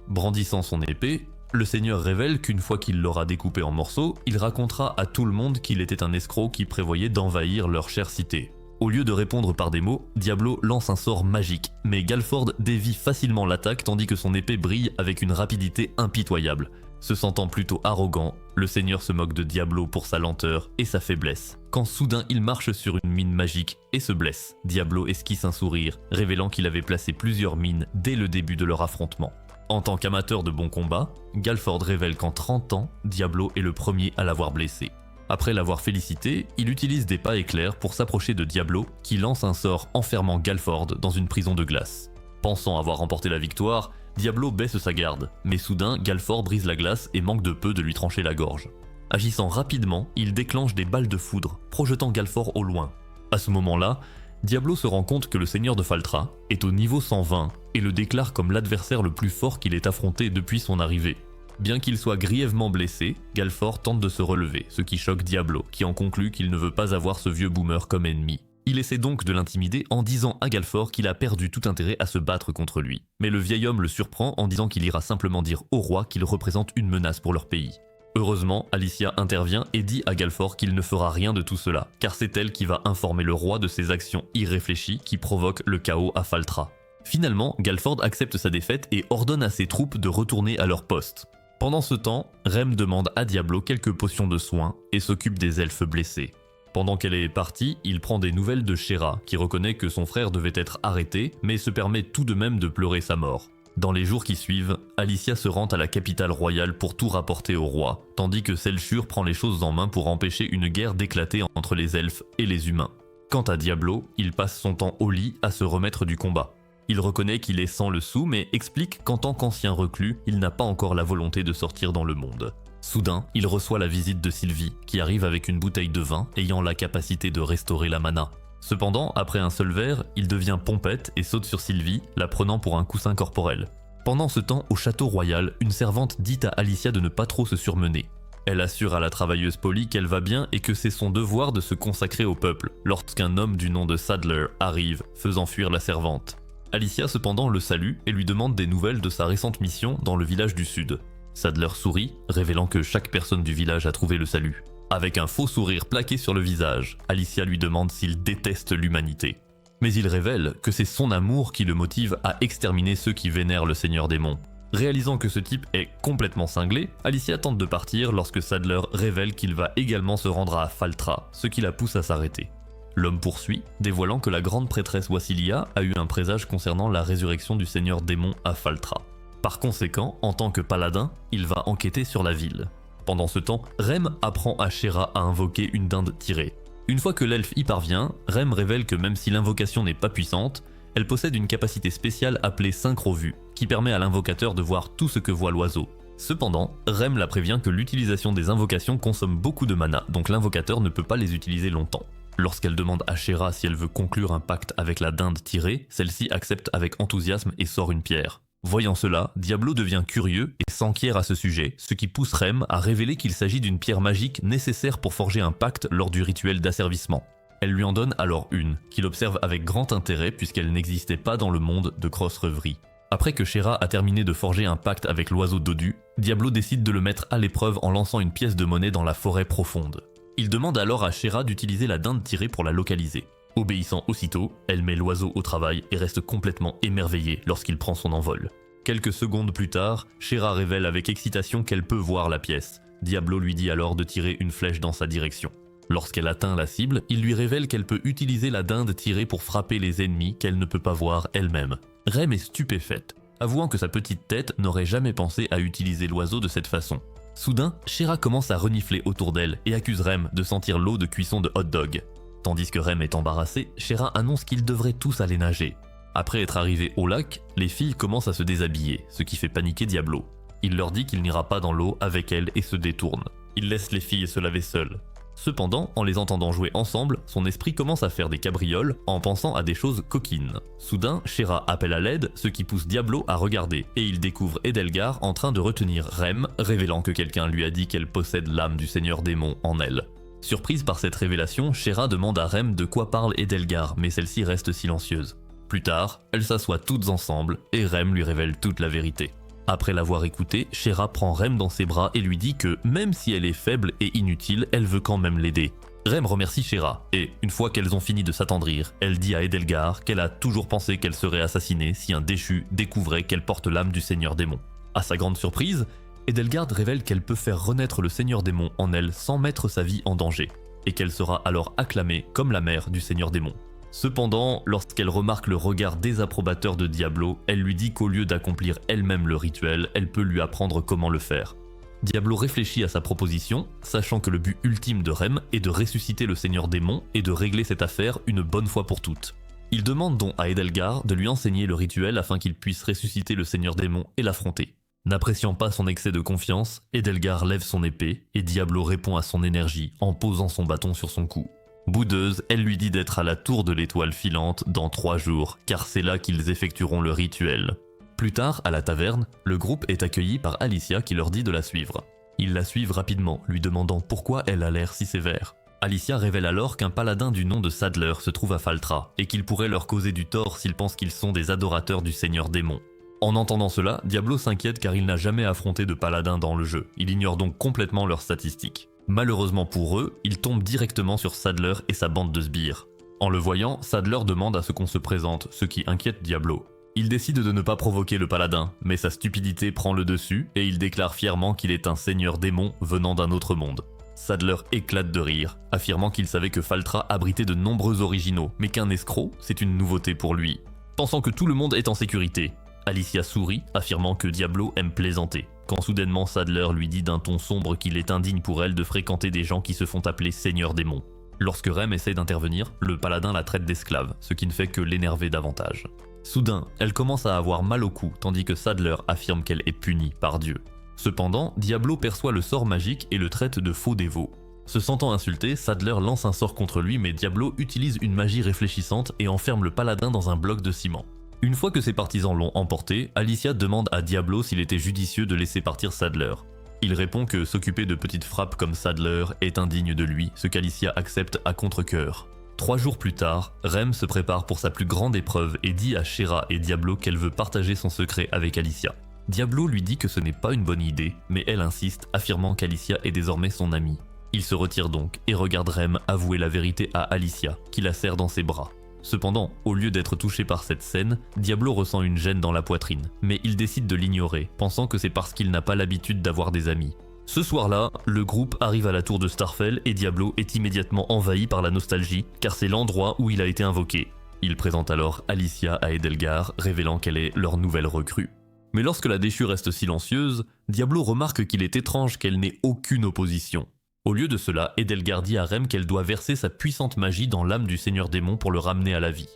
Brandissant son épée, le seigneur révèle qu'une fois qu'il l'aura découpé en morceaux, il racontera à tout le monde qu'il était un escroc qui prévoyait d'envahir leur chère cité. Au lieu de répondre par des mots, Diablo lance un sort magique, mais Galford dévie facilement l'attaque tandis que son épée brille avec une rapidité impitoyable. Se sentant plutôt arrogant, le seigneur se moque de Diablo pour sa lenteur et sa faiblesse. Quand soudain il marche sur une mine magique et se blesse, Diablo esquisse un sourire, révélant qu'il avait placé plusieurs mines dès le début de leur affrontement. En tant qu'amateur de bon combat, Galford révèle qu'en 30 ans, Diablo est le premier à l'avoir blessé. Après l'avoir félicité, il utilise des pas éclairs pour s'approcher de Diablo, qui lance un sort enfermant Galford dans une prison de glace. Pensant avoir remporté la victoire, Diablo baisse sa garde, mais soudain Galford brise la glace et manque de peu de lui trancher la gorge. Agissant rapidement, il déclenche des balles de foudre, projetant Galford au loin. À ce moment-là, Diablo se rend compte que le seigneur de Faltra est au niveau 120 et le déclare comme l'adversaire le plus fort qu'il ait affronté depuis son arrivée. Bien qu'il soit grièvement blessé, Galford tente de se relever, ce qui choque Diablo, qui en conclut qu'il ne veut pas avoir ce vieux boomer comme ennemi. Il essaie donc de l'intimider en disant à Galford qu'il a perdu tout intérêt à se battre contre lui. Mais le vieil homme le surprend en disant qu'il ira simplement dire au roi qu'il représente une menace pour leur pays. Heureusement, Alicia intervient et dit à Galford qu'il ne fera rien de tout cela, car c'est elle qui va informer le roi de ses actions irréfléchies qui provoquent le chaos à Faltra. Finalement, Galford accepte sa défaite et ordonne à ses troupes de retourner à leur poste. Pendant ce temps, Rem demande à Diablo quelques potions de soins et s'occupe des elfes blessés. Pendant qu'elle est partie, il prend des nouvelles de Shera, qui reconnaît que son frère devait être arrêté, mais se permet tout de même de pleurer sa mort. Dans les jours qui suivent, Alicia se rend à la capitale royale pour tout rapporter au roi, tandis que Selchur prend les choses en main pour empêcher une guerre d'éclater entre les elfes et les humains. Quant à Diablo, il passe son temps au lit à se remettre du combat. Il reconnaît qu'il est sans le sou, mais explique qu'en tant qu'ancien reclus, il n'a pas encore la volonté de sortir dans le monde. Soudain, il reçoit la visite de Sylvie, qui arrive avec une bouteille de vin ayant la capacité de restaurer la mana. Cependant, après un seul verre, il devient pompette et saute sur Sylvie, la prenant pour un coussin corporel. Pendant ce temps, au château royal, une servante dit à Alicia de ne pas trop se surmener. Elle assure à la travailleuse polie qu'elle va bien et que c'est son devoir de se consacrer au peuple, lorsqu'un homme du nom de Sadler arrive, faisant fuir la servante. Alicia cependant le salue et lui demande des nouvelles de sa récente mission dans le village du sud. Sadler sourit, révélant que chaque personne du village a trouvé le salut. Avec un faux sourire plaqué sur le visage, Alicia lui demande s'il déteste l'humanité. Mais il révèle que c'est son amour qui le motive à exterminer ceux qui vénèrent le Seigneur Démon. Réalisant que ce type est complètement cinglé, Alicia tente de partir lorsque Sadler révèle qu'il va également se rendre à Faltra, ce qui la pousse à s'arrêter. L'homme poursuit, dévoilant que la grande prêtresse Wassilia a eu un présage concernant la résurrection du Seigneur Démon à Faltra. Par conséquent, en tant que paladin, il va enquêter sur la ville. Pendant ce temps, Rem apprend à Shera à invoquer une dinde tirée. Une fois que l'elfe y parvient, Rem révèle que même si l'invocation n'est pas puissante, elle possède une capacité spéciale appelée synchro-vue, qui permet à l'invocateur de voir tout ce que voit l'oiseau. Cependant, Rem la prévient que l'utilisation des invocations consomme beaucoup de mana, donc l'invocateur ne peut pas les utiliser longtemps. Lorsqu'elle demande à Shera si elle veut conclure un pacte avec la dinde tirée, celle-ci accepte avec enthousiasme et sort une pierre. Voyant cela, Diablo devient curieux et s'enquiert à ce sujet, ce qui pousse Rem à révéler qu'il s'agit d'une pierre magique nécessaire pour forger un pacte lors du rituel d'asservissement. Elle lui en donne alors une, qu'il observe avec grand intérêt puisqu'elle n'existait pas dans le monde de Cross-Reverie. Après que Shera a terminé de forger un pacte avec l'oiseau dodu, Diablo décide de le mettre à l'épreuve en lançant une pièce de monnaie dans la forêt profonde. Il demande alors à Shera d'utiliser la dinde tirée pour la localiser. Obéissant aussitôt, elle met l'oiseau au travail et reste complètement émerveillée lorsqu'il prend son envol. Quelques secondes plus tard, Shera révèle avec excitation qu'elle peut voir la pièce. Diablo lui dit alors de tirer une flèche dans sa direction. Lorsqu'elle atteint la cible, il lui révèle qu'elle peut utiliser la dinde tirée pour frapper les ennemis qu'elle ne peut pas voir elle-même. Rem est stupéfaite, avouant que sa petite tête n'aurait jamais pensé à utiliser l'oiseau de cette façon. Soudain, Shera commence à renifler autour d'elle et accuse Rem de sentir l'eau de cuisson de hot dog. Tandis que Rem est embarrassée, Shera annonce qu'ils devraient tous aller nager. Après être arrivés au lac, les filles commencent à se déshabiller, ce qui fait paniquer Diablo. Il leur dit qu'il n'ira pas dans l'eau avec elles et se détourne. Il laisse les filles se laver seules. Cependant, en les entendant jouer ensemble, son esprit commence à faire des cabrioles en pensant à des choses coquines. Soudain, Shera appelle à l'aide, ce qui pousse Diablo à regarder, et il découvre Edelgar en train de retenir Rem, révélant que quelqu'un lui a dit qu'elle possède l'âme du Seigneur Démon en elle. Surprise par cette révélation, Shera demande à Rem de quoi parle Edelgar, mais celle-ci reste silencieuse. Plus tard, elles s'assoient toutes ensemble et Rem lui révèle toute la vérité. Après l'avoir écouté, Shera prend Rem dans ses bras et lui dit que même si elle est faible et inutile, elle veut quand même l'aider. Rem remercie Shera et, une fois qu'elles ont fini de s'attendrir, elle dit à Edelgar qu'elle a toujours pensé qu'elle serait assassinée si un déchu découvrait qu'elle porte l'âme du Seigneur Démon. À sa grande surprise, Edelgard révèle qu'elle peut faire renaître le Seigneur Démon en elle sans mettre sa vie en danger, et qu'elle sera alors acclamée comme la mère du Seigneur Démon. Cependant, lorsqu'elle remarque le regard désapprobateur de Diablo, elle lui dit qu'au lieu d'accomplir elle-même le rituel, elle peut lui apprendre comment le faire. Diablo réfléchit à sa proposition, sachant que le but ultime de Rem est de ressusciter le Seigneur Démon et de régler cette affaire une bonne fois pour toutes. Il demande donc à Edelgar de lui enseigner le rituel afin qu'il puisse ressusciter le Seigneur Démon et l'affronter. N'appréciant pas son excès de confiance, Edelgar lève son épée et Diablo répond à son énergie en posant son bâton sur son cou. Boudeuse, elle lui dit d'être à la tour de l'étoile filante dans 3 jours, car c'est là qu'ils effectueront le rituel. Plus tard, à la taverne, le groupe est accueilli par Alicia qui leur dit de la suivre. Ils la suivent rapidement, lui demandant pourquoi elle a l'air si sévère. Alicia révèle alors qu'un paladin du nom de Sadler se trouve à Faltra, et qu'il pourrait leur causer du tort s'ils pensent qu'ils sont des adorateurs du Seigneur Démon. En entendant cela, Diablo s'inquiète car il n'a jamais affronté de paladin dans le jeu, il ignore donc complètement leurs statistiques. Malheureusement pour eux, il tombe directement sur Sadler et sa bande de sbires. En le voyant, Sadler demande à ce qu'on se présente, ce qui inquiète Diablo. Il décide de ne pas provoquer le paladin, mais sa stupidité prend le dessus et il déclare fièrement qu'il est un seigneur démon venant d'un autre monde. Sadler éclate de rire, affirmant qu'il savait que Faltra abritait de nombreux originaux, mais qu'un escroc, c'est une nouveauté pour lui. Pensant que tout le monde est en sécurité, Alicia sourit, affirmant que Diablo aime plaisanter, quand soudainement Sadler lui dit d'un ton sombre qu'il est indigne pour elle de fréquenter des gens qui se font appeler seigneurs démons. Lorsque Rem essaie d'intervenir, le paladin la traite d'esclave, ce qui ne fait que l'énerver davantage. Soudain, elle commence à avoir mal au cou, tandis que Sadler affirme qu'elle est punie par Dieu. Cependant, Diablo perçoit le sort magique et le traite de faux dévot. Se sentant insulté, Sadler lance un sort contre lui, mais Diablo utilise une magie réfléchissante et enferme le paladin dans un bloc de ciment. Une fois que ses partisans l'ont emporté, Alicia demande à Diablo s'il était judicieux de laisser partir Sadler. Il répond que s'occuper de petites frappes comme Sadler est indigne de lui, ce qu'Alicia accepte à contre-cœur. 3 jours plus tard, Rem se prépare pour sa plus grande épreuve et dit à Shera et Diablo qu'elle veut partager son secret avec Alicia. Diablo lui dit que ce n'est pas une bonne idée, mais elle insiste, affirmant qu'Alicia est désormais son amie. Il se retire donc et regarde Rem avouer la vérité à Alicia, qui la serre dans ses bras. Cependant, au lieu d'être touché par cette scène, Diablo ressent une gêne dans la poitrine, mais il décide de l'ignorer, pensant que c'est parce qu'il n'a pas l'habitude d'avoir des amis. Ce soir-là, le groupe arrive à la tour de Starfell et Diablo est immédiatement envahi par la nostalgie, car c'est l'endroit où il a été invoqué. Il présente alors Alicia à Edelgard, révélant qu'elle est leur nouvelle recrue. Mais lorsque la déchue reste silencieuse, Diablo remarque qu'il est étrange qu'elle n'ait aucune opposition. Au lieu de cela, Edelgard dit à Rem qu'elle doit verser sa puissante magie dans l'âme du Seigneur Démon pour le ramener à la vie.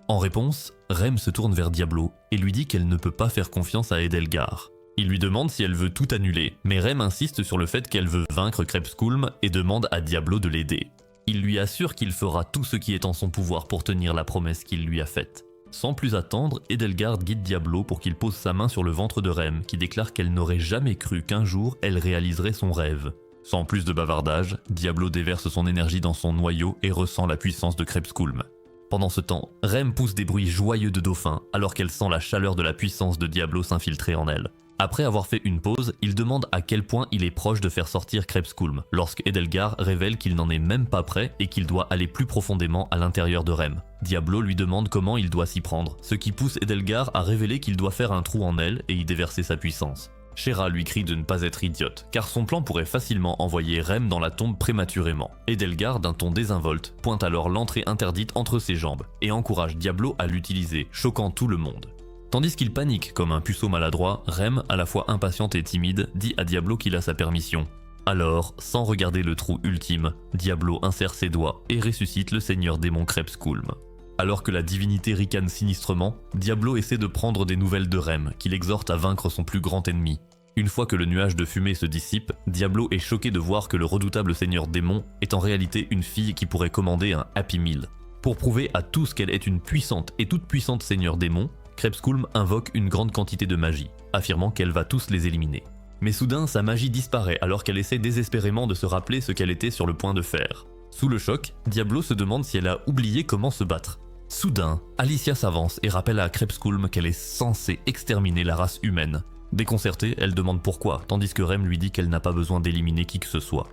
En réponse, Rem se tourne vers Diablo et lui dit qu'elle ne peut pas faire confiance à Edelgard. Il lui demande si elle veut tout annuler, mais Rem insiste sur le fait qu'elle veut vaincre Krebskulm et demande à Diablo de l'aider. Il lui assure qu'il fera tout ce qui est en son pouvoir pour tenir la promesse qu'il lui a faite. Sans plus attendre, Edelgard guide Diablo pour qu'il pose sa main sur le ventre de Rem, qui déclare qu'elle n'aurait jamais cru qu'un jour elle réaliserait son rêve. Sans plus de bavardage, Diablo déverse son énergie dans son noyau et ressent la puissance de Krebskulm. Pendant ce temps, Rem pousse des bruits joyeux de dauphin alors qu'elle sent la chaleur de la puissance de Diablo s'infiltrer en elle. Après avoir fait une pause, il demande à quel point il est proche de faire sortir Krebskulm, lorsque Edelgard révèle qu'il n'en est même pas prêt et qu'il doit aller plus profondément à l'intérieur de Rem. Diablo lui demande comment il doit s'y prendre, ce qui pousse Edelgard à révéler qu'il doit faire un trou en elle et y déverser sa puissance. Shera lui crie de ne pas être idiote, car son plan pourrait facilement envoyer Rem dans la tombe prématurément. Edelgard, d'un ton désinvolte, pointe alors l'entrée interdite entre ses jambes et encourage Diablo à l'utiliser, choquant tout le monde. Tandis qu'il panique comme un puceau maladroit, Rem, à la fois impatiente et timide, dit à Diablo qu'il a sa permission. Alors, sans regarder le trou ultime, Diablo insère ses doigts et ressuscite le seigneur démon Krebskulm. Alors que la divinité ricane sinistrement, Diablo essaie de prendre des nouvelles de Rem, qui l'exhorte à vaincre son plus grand ennemi. Une fois que le nuage de fumée se dissipe, Diablo est choqué de voir que le redoutable seigneur démon est en réalité une fille qui pourrait commander un Happy Meal. Pour prouver à tous qu'elle est une puissante et toute puissante seigneur démon, Krebskulm invoque une grande quantité de magie, affirmant qu'elle va tous les éliminer. Mais soudain, sa magie disparaît alors qu'elle essaie désespérément de se rappeler ce qu'elle était sur le point de faire. Sous le choc, Diablo se demande si elle a oublié comment se battre. Soudain, Alicia s'avance et rappelle à Krebskulm qu'elle est censée exterminer la race humaine. Déconcertée, elle demande pourquoi, tandis que Rem lui dit qu'elle n'a pas besoin d'éliminer qui que ce soit.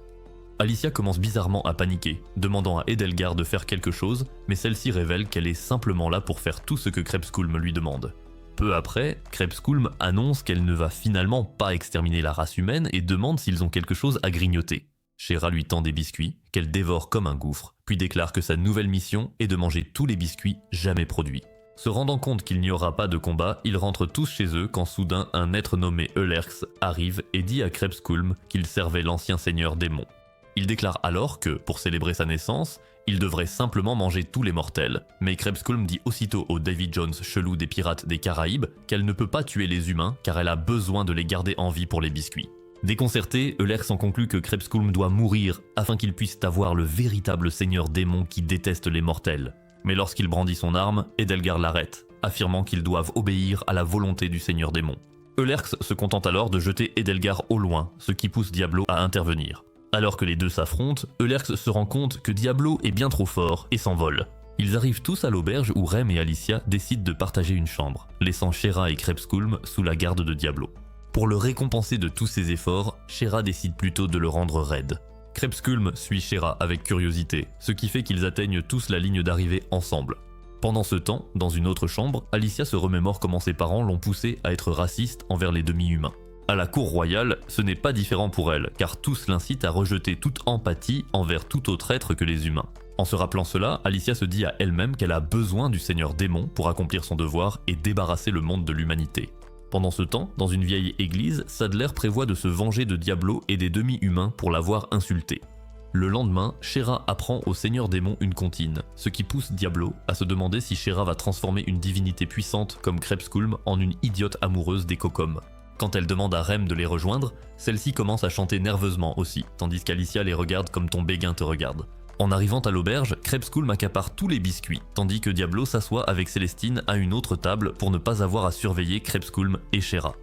Alicia commence bizarrement à paniquer, demandant à Edelgard de faire quelque chose, mais celle-ci révèle qu'elle est simplement là pour faire tout ce que Krebskulm lui demande. Peu après, Krebskulm annonce qu'elle ne va finalement pas exterminer la race humaine et demande s'ils ont quelque chose à grignoter. Shera lui tend des biscuits, qu'elle dévore comme un gouffre, puis déclare que sa nouvelle mission est de manger tous les biscuits jamais produits. Se rendant compte qu'il n'y aura pas de combat, ils rentrent tous chez eux quand soudain un être nommé Eulerx arrive et dit à Krebskulm qu'il servait l'ancien seigneur démon. Il déclare alors que, pour célébrer sa naissance, il devrait simplement manger tous les mortels, mais Krebskulm dit aussitôt au Davy Jones chelou des pirates des Caraïbes qu'elle ne peut pas tuer les humains car elle a besoin de les garder en vie pour les biscuits. Déconcerté, Eulerx en conclut que Krebskulm doit mourir afin qu'il puisse avoir le véritable seigneur démon qui déteste les mortels. Mais lorsqu'il brandit son arme, Edelgard l'arrête, affirmant qu'ils doivent obéir à la volonté du seigneur démon. Eulerx se contente alors de jeter Edelgard au loin, ce qui pousse Diablo à intervenir. Alors que les deux s'affrontent, Eulerx se rend compte que Diablo est bien trop fort et s'envole. Ils arrivent tous à l'auberge où Rem et Alicia décident de partager une chambre, laissant Shera et Krebskulm sous la garde de Diablo. Pour le récompenser de tous ses efforts, Shera décide plutôt de le rendre raide. Krebskulm suit Shera avec curiosité, ce qui fait qu'ils atteignent tous la ligne d'arrivée ensemble. Pendant ce temps, dans une autre chambre, Alicia se remémore comment ses parents l'ont poussée à être raciste envers les demi-humains. À la cour royale, ce n'est pas différent pour elle, car tous l'incitent à rejeter toute empathie envers tout autre être que les humains. En se rappelant cela, Alicia se dit à elle-même qu'elle a besoin du seigneur démon pour accomplir son devoir et débarrasser le monde de l'humanité. Pendant ce temps, dans une vieille église, Sadler prévoit de se venger de Diablo et des demi-humains pour l'avoir insulté. Le lendemain, Shera apprend au seigneur démon une comptine, ce qui pousse Diablo à se demander si Shera va transformer une divinité puissante comme Krebskulm en une idiote amoureuse des Kokom. Quand elle demande à Rem de les rejoindre, celle-ci commence à chanter nerveusement aussi, tandis qu'Alicia les regarde comme ton béguin te regarde. En arrivant à l'auberge, Krebskulm accapare tous les biscuits, tandis que Diablo s'assoit avec Célestine à une autre table pour ne pas avoir à surveiller Krebskulm et Shera.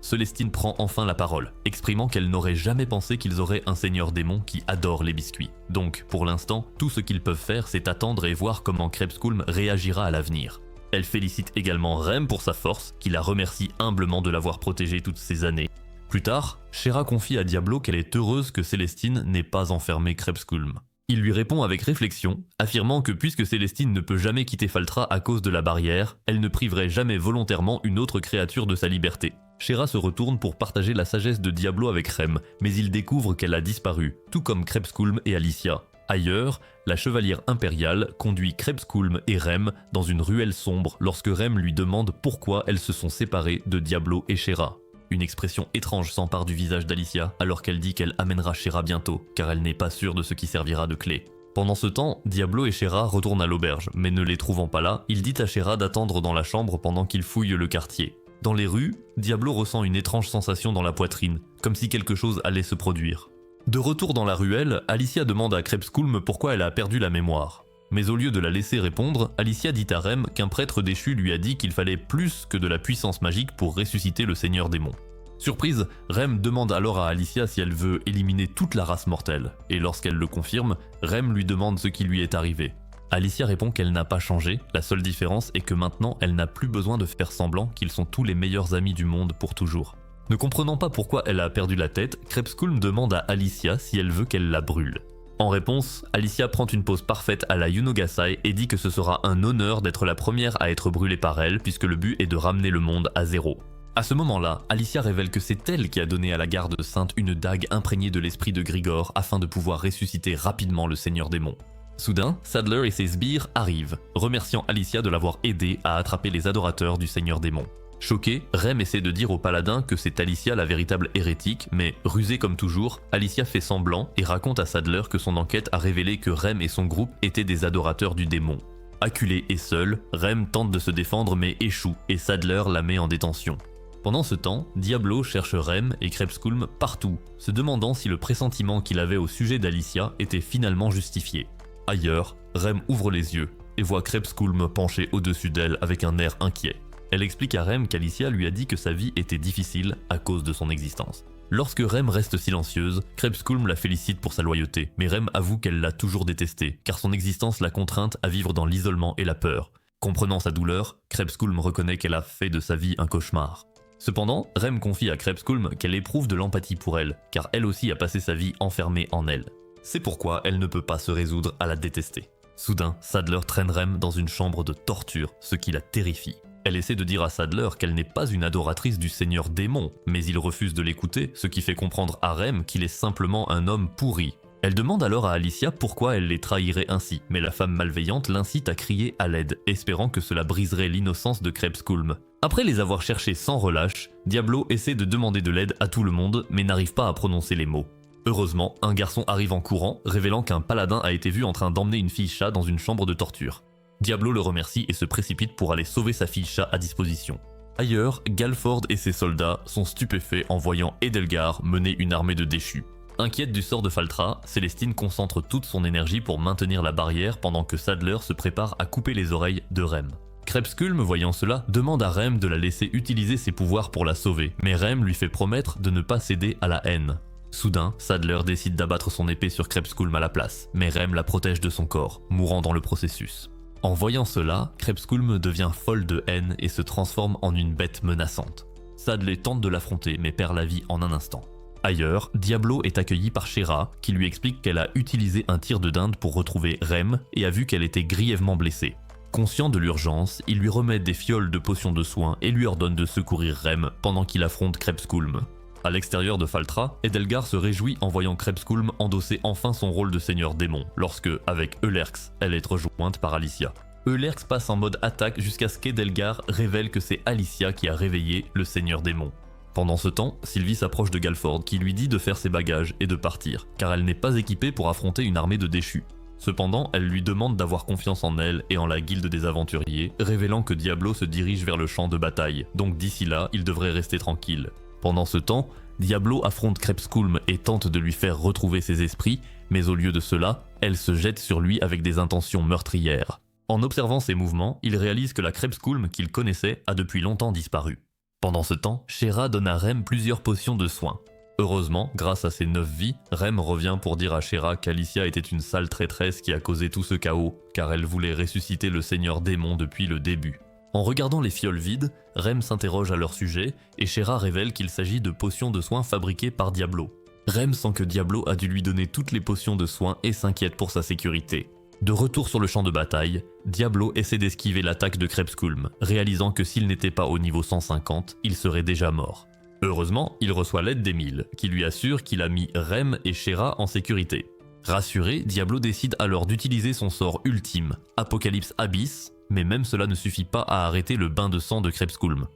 Célestine prend enfin la parole, exprimant qu'elle n'aurait jamais pensé qu'ils auraient un seigneur démon qui adore les biscuits. Donc, pour l'instant, tout ce qu'ils peuvent faire, c'est attendre et voir comment Krebskulm réagira à l'avenir. Elle félicite également Rem pour sa force, qui la remercie humblement de l'avoir protégée toutes ces années. Plus tard, Shera confie à Diablo qu'elle est heureuse que Célestine n'ait pas enfermé Krebskulm. Il lui répond avec réflexion, affirmant que puisque Célestine ne peut jamais quitter Faltra à cause de la barrière, elle ne priverait jamais volontairement une autre créature de sa liberté. Shera se retourne pour partager la sagesse de Diablo avec Rem, mais il découvre qu'elle a disparu, tout comme Krebskulm et Alicia. Ailleurs, la chevalière impériale conduit Krebskulm et Rem dans une ruelle sombre lorsque Rem lui demande pourquoi elles se sont séparées de Diablo et Shera. Une expression étrange s'empare du visage d'Alicia alors qu'elle dit qu'elle amènera Shera bientôt, car elle n'est pas sûre de ce qui servira de clé. Pendant ce temps, Diablo et Shera retournent à l'auberge, mais ne les trouvant pas là, il dit à Shera d'attendre dans la chambre pendant qu'il fouille le quartier. Dans les rues, Diablo ressent une étrange sensation dans la poitrine, comme si quelque chose allait se produire. De retour dans la ruelle, Alicia demande à Krebskulm pourquoi elle a perdu la mémoire. Mais au lieu de la laisser répondre, Alicia dit à Rem qu'un prêtre déchu lui a dit qu'il fallait plus que de la puissance magique pour ressusciter le seigneur démon. Surprise, Rem demande alors à Alicia si elle veut éliminer toute la race mortelle, et lorsqu'elle le confirme, Rem lui demande ce qui lui est arrivé. Alicia répond qu'elle n'a pas changé, la seule différence est que maintenant elle n'a plus besoin de faire semblant qu'ils sont tous les meilleurs amis du monde pour toujours. Ne comprenant pas pourquoi elle a perdu la tête, Krebskulm demande à Alicia si elle veut qu'elle la brûle. En réponse, Alicia prend une pose parfaite à la Yunogasai et dit que ce sera un honneur d'être la première à être brûlée par elle puisque le but est de ramener le monde à zéro. À ce moment-là, Alicia révèle que c'est elle qui a donné à la garde sainte une dague imprégnée de l'esprit de Grigor afin de pouvoir ressusciter rapidement le seigneur démon. Soudain, Sadler et ses sbires arrivent, remerciant Alicia de l'avoir aidé à attraper les adorateurs du seigneur démon. Choqué, Rem essaie de dire au paladin que c'est Alicia la véritable hérétique, mais rusée comme toujours, Alicia fait semblant et raconte à Sadler que son enquête a révélé que Rem et son groupe étaient des adorateurs du démon. Acculé et seul, Rem tente de se défendre mais échoue et Sadler la met en détention. Pendant ce temps, Diablo cherche Rem et Krebskulm partout, se demandant si le pressentiment qu'il avait au sujet d'Alicia était finalement justifié. Ailleurs, Rem ouvre les yeux et voit Krebskulm penché au-dessus d'elle avec un air inquiet. Elle explique à Rem qu'Alicia lui a dit que sa vie était difficile à cause de son existence. Lorsque Rem reste silencieuse, Krebskulm la félicite pour sa loyauté, mais Rem avoue qu'elle l'a toujours détestée, car son existence l'a contrainte à vivre dans l'isolement et la peur. Comprenant sa douleur, Krebskulm reconnaît qu'elle a fait de sa vie un cauchemar. Cependant, Rem confie à Krebskulm qu'elle éprouve de l'empathie pour elle, car elle aussi a passé sa vie enfermée en elle. C'est pourquoi elle ne peut pas se résoudre à la détester. Soudain, Sadler traîne Rem dans une chambre de torture, ce qui la terrifie. Elle essaie de dire à Sadler qu'elle n'est pas une adoratrice du seigneur démon, mais il refuse de l'écouter, ce qui fait comprendre à Rem qu'il est simplement un homme pourri. Elle demande alors à Alicia pourquoi elle les trahirait ainsi, mais la femme malveillante l'incite à crier à l'aide, espérant que cela briserait l'innocence de Krebskulm. Après les avoir cherchés sans relâche, Diablo essaie de demander de l'aide à tout le monde, mais n'arrive pas à prononcer les mots. Heureusement, un garçon arrive en courant, révélant qu'un paladin a été vu en train d'emmener une fille-chat dans une chambre de torture. Diablo le remercie et se précipite pour aller sauver sa fille-chat à disposition. Ailleurs, Galford et ses soldats sont stupéfaits en voyant Edelgar mener une armée de déchus. Inquiète du sort de Faltra, Célestine concentre toute son énergie pour maintenir la barrière pendant que Sadler se prépare à couper les oreilles de Rem. Krebskulm, voyant cela, demande à Rem de la laisser utiliser ses pouvoirs pour la sauver, mais Rem lui fait promettre de ne pas céder à la haine. Soudain, Sadler décide d'abattre son épée sur Krebskulm à la place, mais Rem la protège de son corps, mourant dans le processus. En voyant cela, Krebskulm devient folle de haine et se transforme en une bête menaçante. Sadler tente de l'affronter mais perd la vie en un instant. Ailleurs, Diablo est accueilli par Shera, qui lui explique qu'elle a utilisé un tir de dinde pour retrouver Rem et a vu qu'elle était grièvement blessée. Conscient de l'urgence, il lui remet des fioles de potions de soins et lui ordonne de secourir Rem pendant qu'il affronte Krebskulm. À l'extérieur de Faltra, Edelgar se réjouit en voyant Krebskulm endosser enfin son rôle de seigneur démon, lorsque, avec Eulerx, elle est rejointe par Alicia. Eulerx passe en mode attaque jusqu'à ce qu'Edelgar révèle que c'est Alicia qui a réveillé le seigneur démon. Pendant ce temps, Sylvie s'approche de Galford qui lui dit de faire ses bagages et de partir, car elle n'est pas équipée pour affronter une armée de déchus. Cependant, elle lui demande d'avoir confiance en elle et en la guilde des aventuriers, révélant que Diablo se dirige vers le champ de bataille, donc d'ici là, il devrait rester tranquille. Pendant ce temps, Diablo affronte Krebskulm et tente de lui faire retrouver ses esprits, mais au lieu de cela, elle se jette sur lui avec des intentions meurtrières. En observant ses mouvements, il réalise que la Krebskulm qu'il connaissait a depuis longtemps disparu. Pendant ce temps, Shera donne à Rem plusieurs potions de soins. Heureusement, grâce à ses 9 vies, Rem revient pour dire à Shera qu'Alicia était une sale traîtresse qui a causé tout ce chaos, car elle voulait ressusciter le seigneur démon depuis le début. En regardant les fioles vides, Rem s'interroge à leur sujet, et Shera révèle qu'il s'agit de potions de soins fabriquées par Diablo. Rem sent que Diablo a dû lui donner toutes les potions de soins et s'inquiète pour sa sécurité. De retour sur le champ de bataille, Diablo essaie d'esquiver l'attaque de Krebskulm, réalisant que s'il n'était pas au niveau 150, il serait déjà mort. Heureusement, il reçoit l'aide d'Emile, qui lui assure qu'il a mis Rem et Shera en sécurité. Rassuré, Diablo décide alors d'utiliser son sort ultime, Apocalypse Abyss, mais même cela ne suffit pas à arrêter le bain de sang de Krebskulm.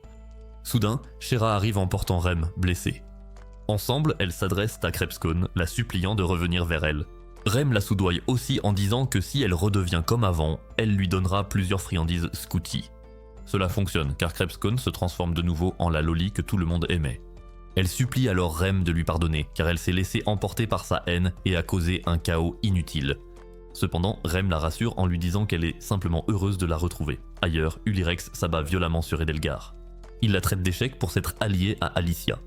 Soudain, Shera arrive en portant Rem, blessé. Ensemble, elles s'adressent à Krebskulm, la suppliant de revenir vers elle. Rem la soudoie aussi en disant que si elle redevient comme avant, elle lui donnera plusieurs friandises Scooty. Cela fonctionne car Krebskulm se transforme de nouveau en la Loli que tout le monde aimait. Elle supplie alors Rem de lui pardonner car elle s'est laissée emporter par sa haine et a causé un chaos inutile. Cependant, Rem la rassure en lui disant qu'elle est simplement heureuse de la retrouver. Ailleurs, Ulirex s'abat violemment sur Edelgar. Il la traite d'échec pour s'être allié à Alicia.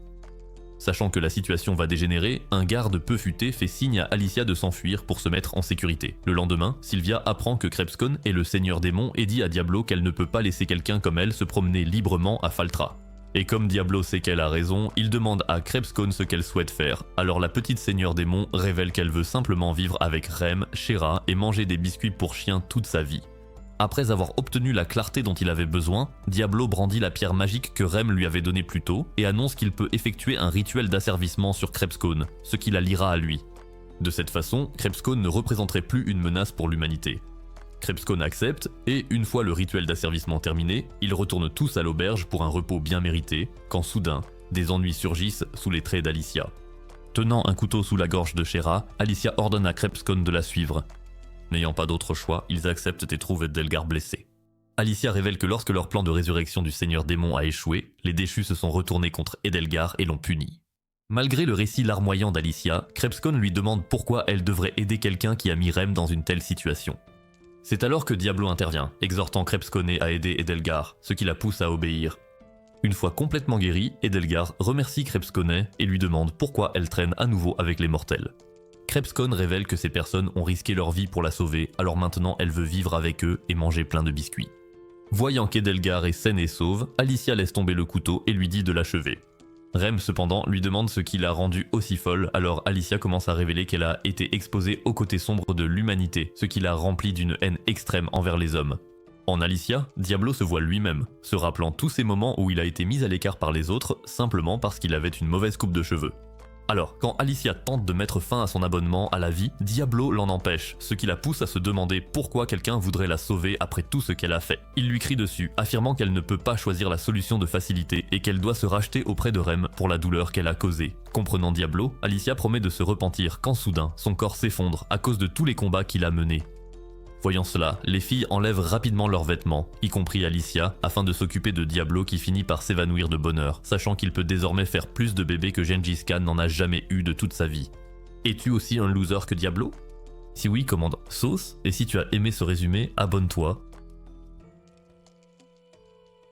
Sachant que la situation va dégénérer, un garde peu futé fait signe à Alicia de s'enfuir pour se mettre en sécurité. Le lendemain, Sylvia apprend que Krebskulm est le seigneur démon et dit à Diablo qu'elle ne peut pas laisser quelqu'un comme elle se promener librement à Faltra. Et comme Diablo sait qu'elle a raison, il demande à Krebskulm ce qu'elle souhaite faire. Alors la petite seigneur démon révèle qu'elle veut simplement vivre avec Rem, Shera et manger des biscuits pour chien toute sa vie. Après avoir obtenu la clarté dont il avait besoin, Diablo brandit la pierre magique que Rem lui avait donnée plus tôt et annonce qu'il peut effectuer un rituel d'asservissement sur Krebskulm, ce qui la liera à lui. De cette façon, Krebskulm ne représenterait plus une menace pour l'humanité. Krebskulm accepte et, une fois le rituel d'asservissement terminé, ils retournent tous à l'auberge pour un repos bien mérité, quand soudain, des ennuis surgissent sous les traits d'Alicia. Tenant un couteau sous la gorge de Shera, Alicia ordonne à Krebskulm de la suivre. N'ayant pas d'autre choix, ils acceptent et trouvent Edelgar blessé. Alicia révèle que lorsque leur plan de résurrection du seigneur démon a échoué, les déchus se sont retournés contre Edelgar et l'ont puni. Malgré le récit larmoyant d'Alicia, Krebskulm lui demande pourquoi elle devrait aider quelqu'un qui a mis Rem dans une telle situation. C'est alors que Diablo intervient, exhortant Krebskulm à aider Edelgar, ce qui la pousse à obéir. Une fois complètement guéri, Edelgar remercie Krebskulm et lui demande pourquoi elle traîne à nouveau avec les mortels. Krebskulm révèle que ces personnes ont risqué leur vie pour la sauver, alors maintenant elle veut vivre avec eux et manger plein de biscuits. Voyant qu'Edelgar est saine et sauve, Alicia laisse tomber le couteau et lui dit de l'achever. Rem cependant lui demande ce qui l'a rendue aussi folle, alors Alicia commence à révéler qu'elle a été exposée au côté sombre de l'humanité, ce qui l'a remplie d'une haine extrême envers les hommes. En Alicia, Diablo se voit lui-même, se rappelant tous ces moments où il a été mis à l'écart par les autres simplement parce qu'il avait une mauvaise coupe de cheveux. Alors, quand Alicia tente de mettre fin à son abonnement à la vie, Diablo l'en empêche, ce qui la pousse à se demander pourquoi quelqu'un voudrait la sauver après tout ce qu'elle a fait. Il lui crie dessus, affirmant qu'elle ne peut pas choisir la solution de facilité et qu'elle doit se racheter auprès de Rem pour la douleur qu'elle a causée. Comprenant Diablo, Alicia promet de se repentir quand soudain, son corps s'effondre à cause de tous les combats qu'il a menés. Voyant cela, les filles enlèvent rapidement leurs vêtements, y compris Alicia, afin de s'occuper de Diablo qui finit par s'évanouir de bonheur, sachant qu'il peut désormais faire plus de bébés que Gengis Khan n'en a jamais eu de toute sa vie. Es-tu aussi un loser que Diablo? Si oui, commande sauce, et si tu as aimé ce résumé, abonne-toi,